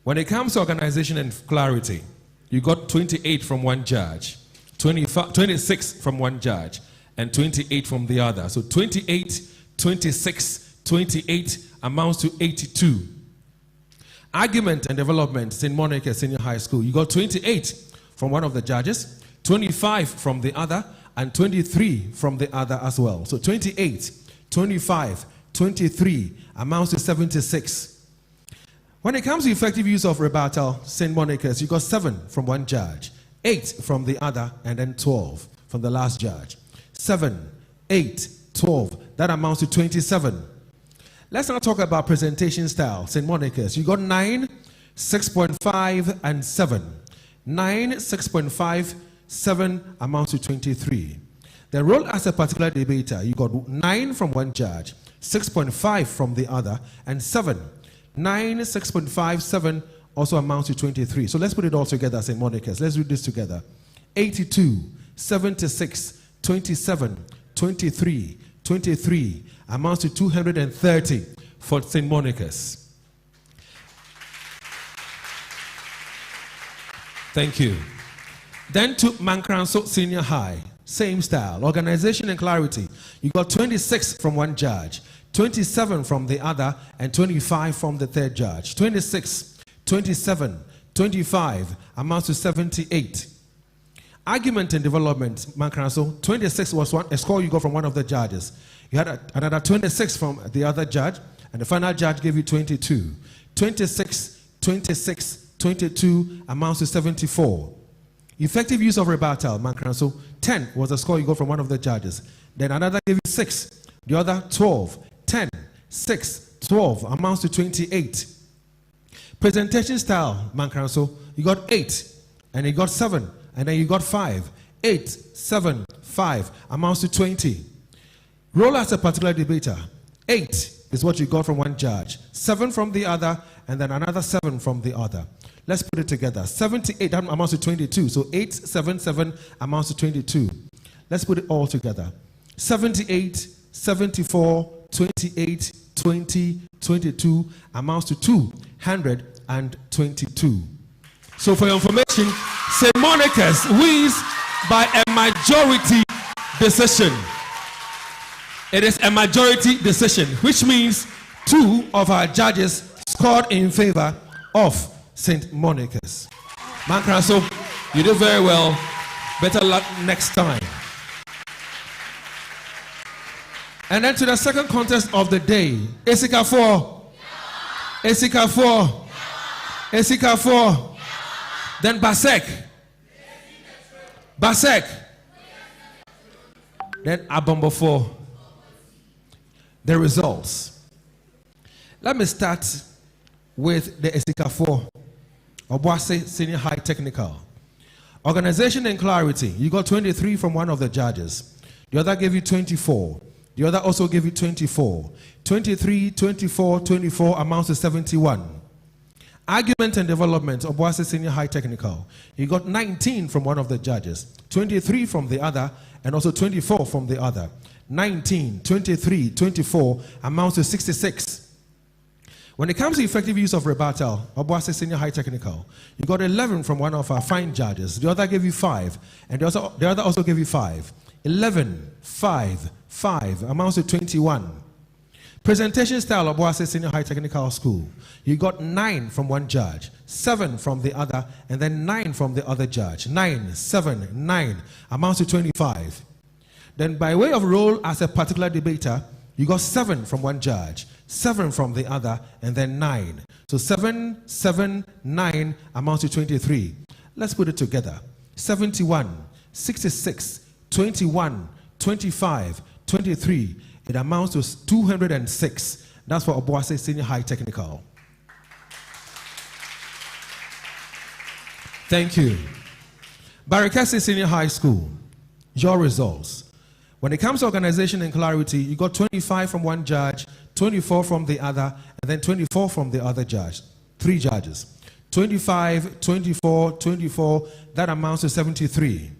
F: When it comes to organization and clarity, you got 28 from one judge, 26 from one judge, and 28 from the other. So 28, 26, 28 amounts to 82. Argument and development, St. Monica Senior High School. You got 28 from one of the judges, 25 from the other, and 23 from the other as well. So 28, 25, 23 amounts to 76. When it comes to effective use of rebuttal, St. Monica's, you got 7 from one judge, 8 from the other, and then 12 from the last judge. 7, 8, 12. That amounts to 27. Let's now talk about presentation style. St. Monica's, you got 9, 6.5, and 7. 9, 6.5, 7 amounts to 23. The role as a particular debater, you got 9 from one judge, 6.5 from the other, and 7. 9, 6.5, 7 also amounts to 23. So let's put it all together, St. Monica's. Let's do this together. 82, 76, 27, 23, 23 amounts to 230 for St. Monica's. Thank you. Then to Mankranso Senior High, same style, organization and clarity. You got 26 from one judge, 27 from the other, and 25 from the third judge. 26, 27, 25 amounts to 78. Argument and development, Mankranso, 26 was a score you got from one of the judges. You had another 26 from the other judge, and the final judge gave you 22. 26, 26, 22 amounts to 74. Effective use of rebuttal, Mankranso, 10 was the score you got from one of the judges. Then another gave you 6, the other 12, 10, 6, 12 amounts to 28. Presentation style, Mankranso, you got 8, and you got 7, and then you got 5. 8, 7, 5 amounts to 20. Role as a particular debater, 8 is what you got from one judge, 7 from the other, and then another 7 from the other. Let's put it together. 78 that amounts to 22. So 8, 7, 7 amounts to 22. Let's put it all together. 78, 74, 28, 20, 22 amounts to 222. So for your information, St. Monica's wins by a majority decision. It is a majority decision, which means 2 of our judges scored in favor of St. Monica's. Mankranso, you did very well. Better luck next time. And then to the second contest of the day. Esika 4. Esika 4. Esika 4. Then Basek. Basek. Then Abombo 4. The results. Let me start with the Esika 4. Obuasi Senior High Technical. Organization and clarity. You got 23 from one of the judges. The other gave you 24. The other also gave you 24. 23, 24, 24 amounts to 71. Argument and development. Obuasi Senior High Technical. You got 19 from one of the judges. 23 from the other, and also 24 from the other. 19, 23, 24 amounts to 66. When it comes to effective use of rebuttal, Obuasi Senior High Technical, you got 11 from one of our fine judges. The other gave you 5, and the other also gave you 5. 11, 5, 5 amounts to 21. Presentation style, Obuasi Senior High Technical School, you got 9 from one judge, 7 from the other, and then 9 from the other judge. 9, 7, 9 amounts to 25. Then by way of role as a particular debater, you got 7 from one judge, 7 from the other, and then 9. So 7, 7, 9 amounts to 23. Let's put it together. 71, 66, 21, 25, 23. It amounts to 206. That's for Obuasi Senior High Technical. Thank you. Barekese Senior High School. Your results. When it comes to organization and clarity, you got 25 from one judge, 24 from the other, and then 24 from the other judge. 3 judges. 25, 24, 24, that amounts to 73.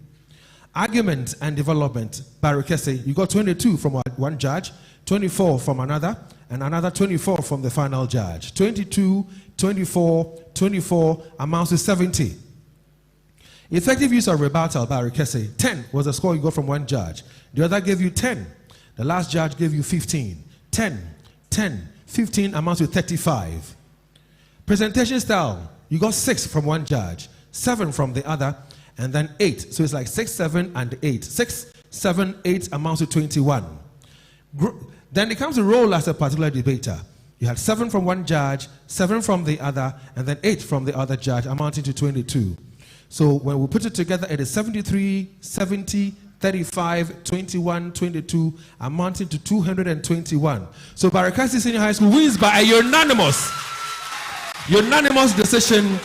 F: Argument and development, Barekese, you got 22 from one judge, 24 from another, and another 24 from the final judge. 22, 24, 24 amounts to 70. Effective use of rebuttal, Barekese, 10 was the score you got from one judge. The other gave you 10. The last judge gave you 15. 10, 10, 15 amounts to 35. Presentation style, you got 6 from one judge, 7 from the other, and then 8. So it's like 6, 7, and 8. 6, 7, 8 amounts to 21. Then it comes to role as a particular debater. You had 7 from one judge, 7 from the other, and then 8 from the other judge, amounting to 22. So when we put it together, it is 73, 70, 35, 21, 22, amounting to 221. So Barekese Senior High School wins by a unanimous decision,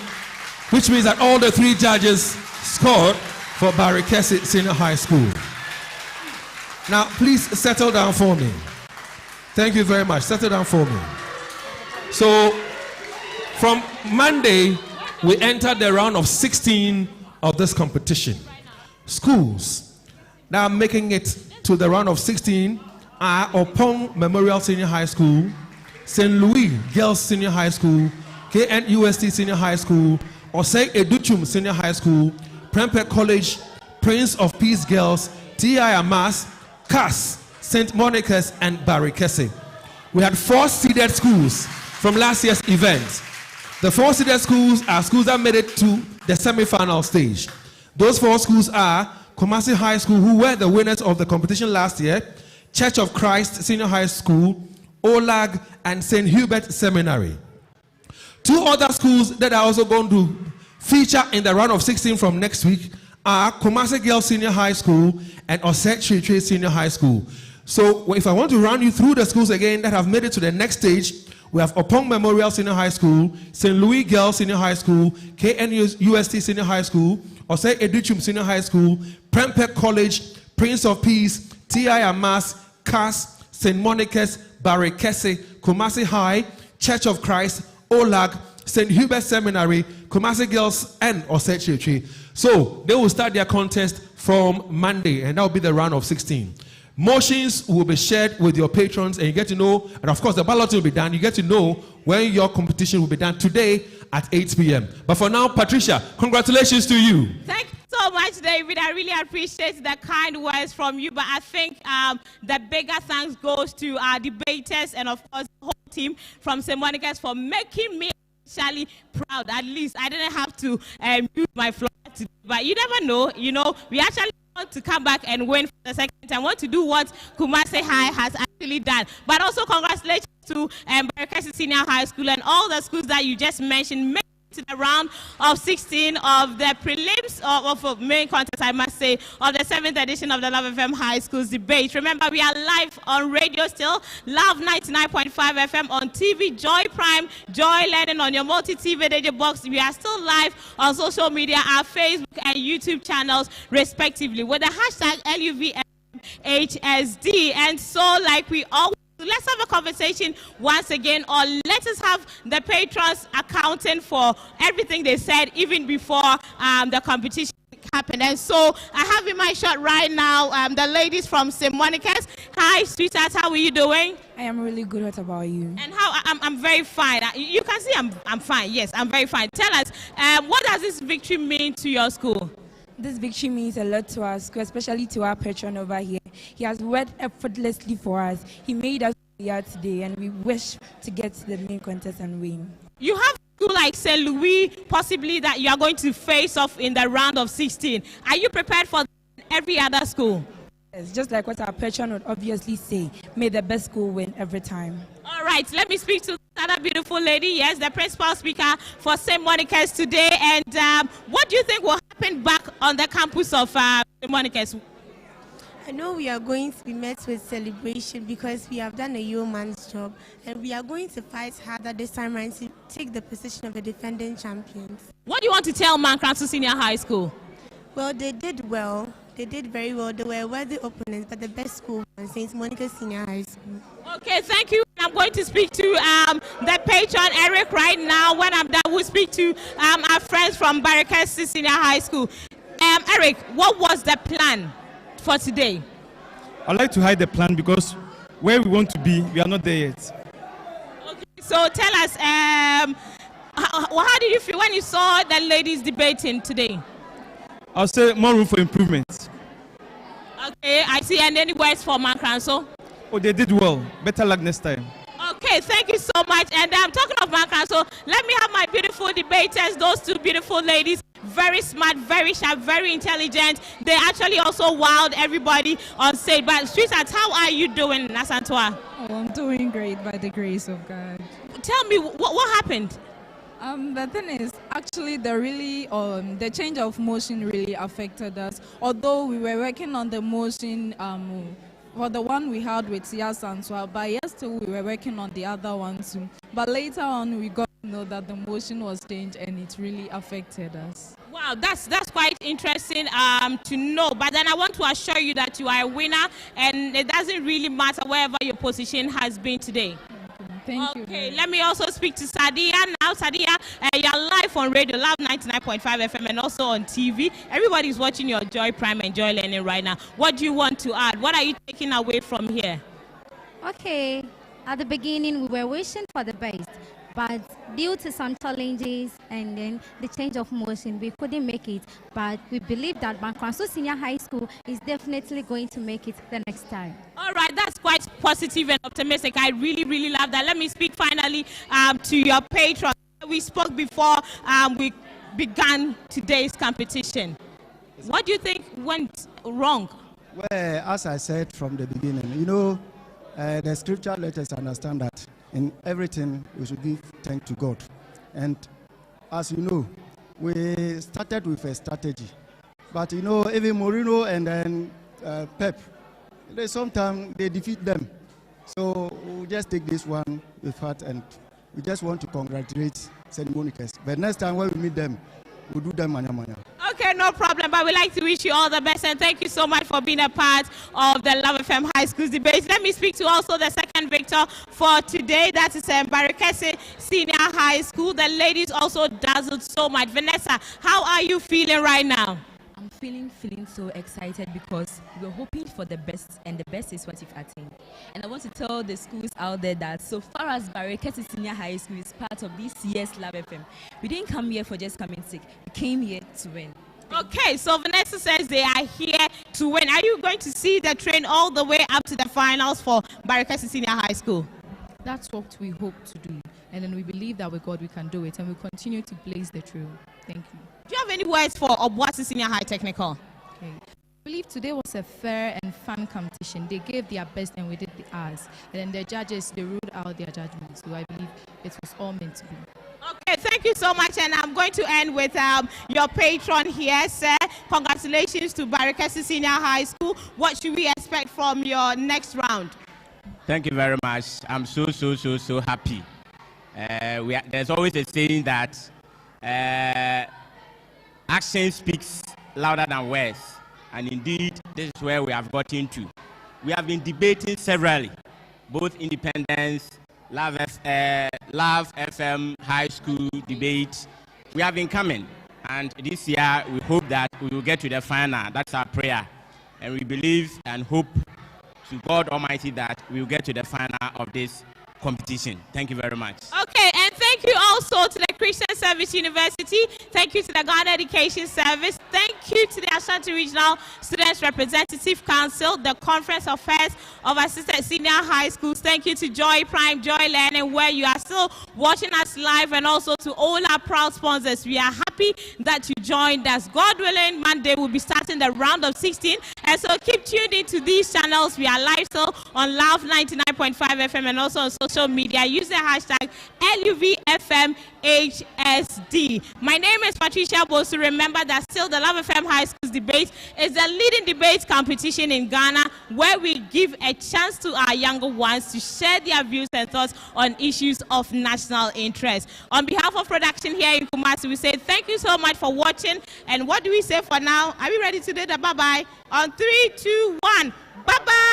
F: which means that all the 3 judges scored for Barekese Senior High School. Now, please settle down for me. Thank you very much. Settle down for me. So, from Monday, we entered the round of 16 of this competition. Schools. that are making it to the round of 16 are Opong Memorial Senior High School, St. Louis Girls Senior High School, KNUST Senior High School, Osei Educhum Senior High School, Prempeh College, Prince of Peace Girls, T.I. Amas, CAS, St. Monica's, and Barekese. We had 4 seeded schools from last year's event. The 4 seeded schools are schools that made it to the semi-final stage. Those 4 schools are Kumasi High School, who were the winners of the competition last year, Church of Christ Senior High School, OLAG, and St. Hubert Seminary. 2 other schools that are also going to feature in the round of 16 from next week are Kumasi Girls Senior High School and Osei SHTS Senior High School. So if I want to run you through the schools again that have made it to the next stage, we have Opong Memorial Senior High School, St. Louis Girls Senior High School, KNUST Senior High School, Osei Educhum Senior High School, Prempeh College, Prince of Peace, T.I. Amas, CAS, St. Monica's, Barekese, Kumasi High, Church of Christ, OLAG, St. Hubert Seminary, Kumasi Girls, and Osei SHTS. So they will start their contest from Monday, and that will be the round of 16. Motions will be shared with your patrons, and you get to know, and of course the balloting will be done. You get to know when your competition will be done today at 8 p.m. But for now, Patricia, congratulations to you.
A: Thank you so much, David. I really appreciate the kind words from you, but I think the bigger thanks goes to our debaters and of course the whole team from St. Monica's for making me actually proud. At least I didn't have to use my floor today, but you never know. You know, we actually want to come back and win for the second time. Want to do what Kumasi High has actually done. But also congratulations to Barekese Senior High School and all the schools that you just mentioned. To the round of 16 of the prelims of main contest, I must say, of the 7th edition of the Love FM High Schools debate. Remember, we are live on radio still, Love 99.5 FM on TV, Joy Prime, Joy Learning on your multi-TV radio box. We are still live on social media, our Facebook and YouTube channels, respectively, with the hashtag LUVMHSD. And so, like we always, let's have a conversation once again, or let us have the patrons accounting for everything they said even before the competition happened. And so I have in my shot right now the ladies from St. Monica's. Hi, sweetheart, how are you doing?
P: I am really good. What about you?
A: And how I'm very fine. You can see I'm fine. Yes, I'm very fine. Tell us, what does this victory mean to your school?
P: This victory means a lot to our school, especially to our patron over here. He has worked effortlessly for us. He made us here today, and we wish to get to the main contest and win. You have
A: school like St. Louis, possibly that you are going to face off in the round of 16. Are you prepared for every other school?
P: Yes, just like what our patron would obviously say, may the best school win every time.
A: All right, let me speak to another beautiful lady. Yes, the principal speaker for St. Monica's today. And what do you think will happen back on the campus of St. Monica's?
Q: I know we are going to be met with celebration because we have done a yeoman's job, and we are going to fight harder this time around to take the position of the defending champions.
A: What do you want to tell Mankranso Senior High School?
Q: Well, they did well. They did very well. They were worthy opponents, but the best school was St. Monica Senior High School.
A: Okay, thank you. I'm going to speak to the patron, Eric, right now. When I'm done, we'll speak to our friends from Barekese Senior High School. Eric, what was the plan for today?
R: I'd like to hide the plan because where we want to be, we are not there yet.
A: Okay, so tell us, how did you feel when you saw the ladies debating today?
R: I'll say more room for improvement.
A: Okay, I see. And any words for Mankranso?
R: Oh, they did well. Better luck next time.
A: Okay, thank you so much. And I'm talking of Mankranso. Let me have my beautiful debaters, those two beautiful ladies. Very smart, very sharp, very intelligent. They actually also wowed everybody on stage. But sweetheart, how are you doing, Nasantua?
S: Oh, I'm doing great by the grace of God.
A: Tell me, what happened?
S: The thing is, actually, the change of motion really affected us. Although we were working on the motion for the one we had with Sia Sanswa, but yesterday we were working on the other one too. But later on, we got to know that the motion was changed and it really affected us.
A: Wow, that's quite interesting to know. But then I want to assure you that you are a winner, and it doesn't really matter wherever your position has been today.
S: Thank you.
A: Okay, let me also speak to Sadia now. Sadia, you're live live on radio, Love 99.5 FM, and also on TV. Everybody's watching your Joy Prime and Joy Learning right now. What do you want to add? What are you taking away from here?
T: Okay, at the beginning we were wishing for the best, but due to some challenges and then the change of motion, we couldn't make it. But we believe that Mankranso Senior High School is definitely going to make it the next time.
A: All right, that's quite positive and optimistic. I really, really love that. Let me speak finally to your patron. We spoke before we began today's competition. What do you think went wrong?
U: Well, as I said from the beginning, you know, the scripture let us understand that in everything we should give thanks to God. And as you know, we started with a strategy. But you know, even Mourinho and then Pep, sometimes they defeat them. So we'll just take this one with heart, and we just want to congratulate St. Monica's. But next time when we meet them, we'll do them manya manya.
A: Okay, no problem, but we'd like to wish you all the best, and thank you so much for being a part of the Love FM High Schools debate. Let me speak to also the second victor for today. That is Barekese Senior High School. The ladies also dazzled so much. Vanessa, how are you feeling right now?
M: I'm feeling so excited because we're hoping for the best, and the best is what you've attained. And I want to tell the schools out there that so far as Barekese Senior High School is part of this year's Love FM, we didn't come here for just coming sick. We came here to win.
A: Okay, so Vanessa says they are here to win. Are you going to see the train all the way up to the finals for Barekese Senior High School?
S: That's what we hope to do. And then we believe that with God we can do it, and we continue to blaze the trail. Thank you.
A: Do you have any words for Obuasi Senior High Technical?
S: Okay. I believe today was a fair and fun competition. They gave their best and we did ours. And then the judges, they ruled out their judgments. So I believe it was all meant to be.
A: Okay, thank you so much. And I'm going to end with your patron here, sir. Congratulations to Barekese Senior High School. What should we expect from your next round?
D: Thank you very much. I'm so happy. There's always a saying that action speaks louder than words. And indeed, this is where we have gotten to. We have been debating severally, both independence, Love FM High School debate. We have been coming. And this year, we hope that we will get to the final. That's our prayer. And we believe and hope to God Almighty that we will get to the final of this competition. Thank you very much.
A: Okay, and thank you also to the Christian Service University. Thank you to the Ghana Education Service. Thank you to the Ashanti Regional Students Representative Council, the Conference of Heads of Assistant Senior High Schools. Thank you to Joy Prime, Joy Learning, where you are still watching us live, and also to all our proud sponsors. We are happy that you joined us. God willing, Monday we'll be starting the round of 16. And so keep tuned into these channels. We are live still on Love 99.5 FM and also on social media. Use the hashtag LUVFMHSD. My name is Patricia Bosu. Remember that still the Love FM High Schools debate is the leading debate competition in Ghana, where we give a chance to our younger ones to share their views and thoughts on issues of national interest. On behalf of production here in Kumasi, we say thank you so much for watching. And what do we say for now? Are we ready to do the bye-bye? On 3, 2, 1. Bye-bye.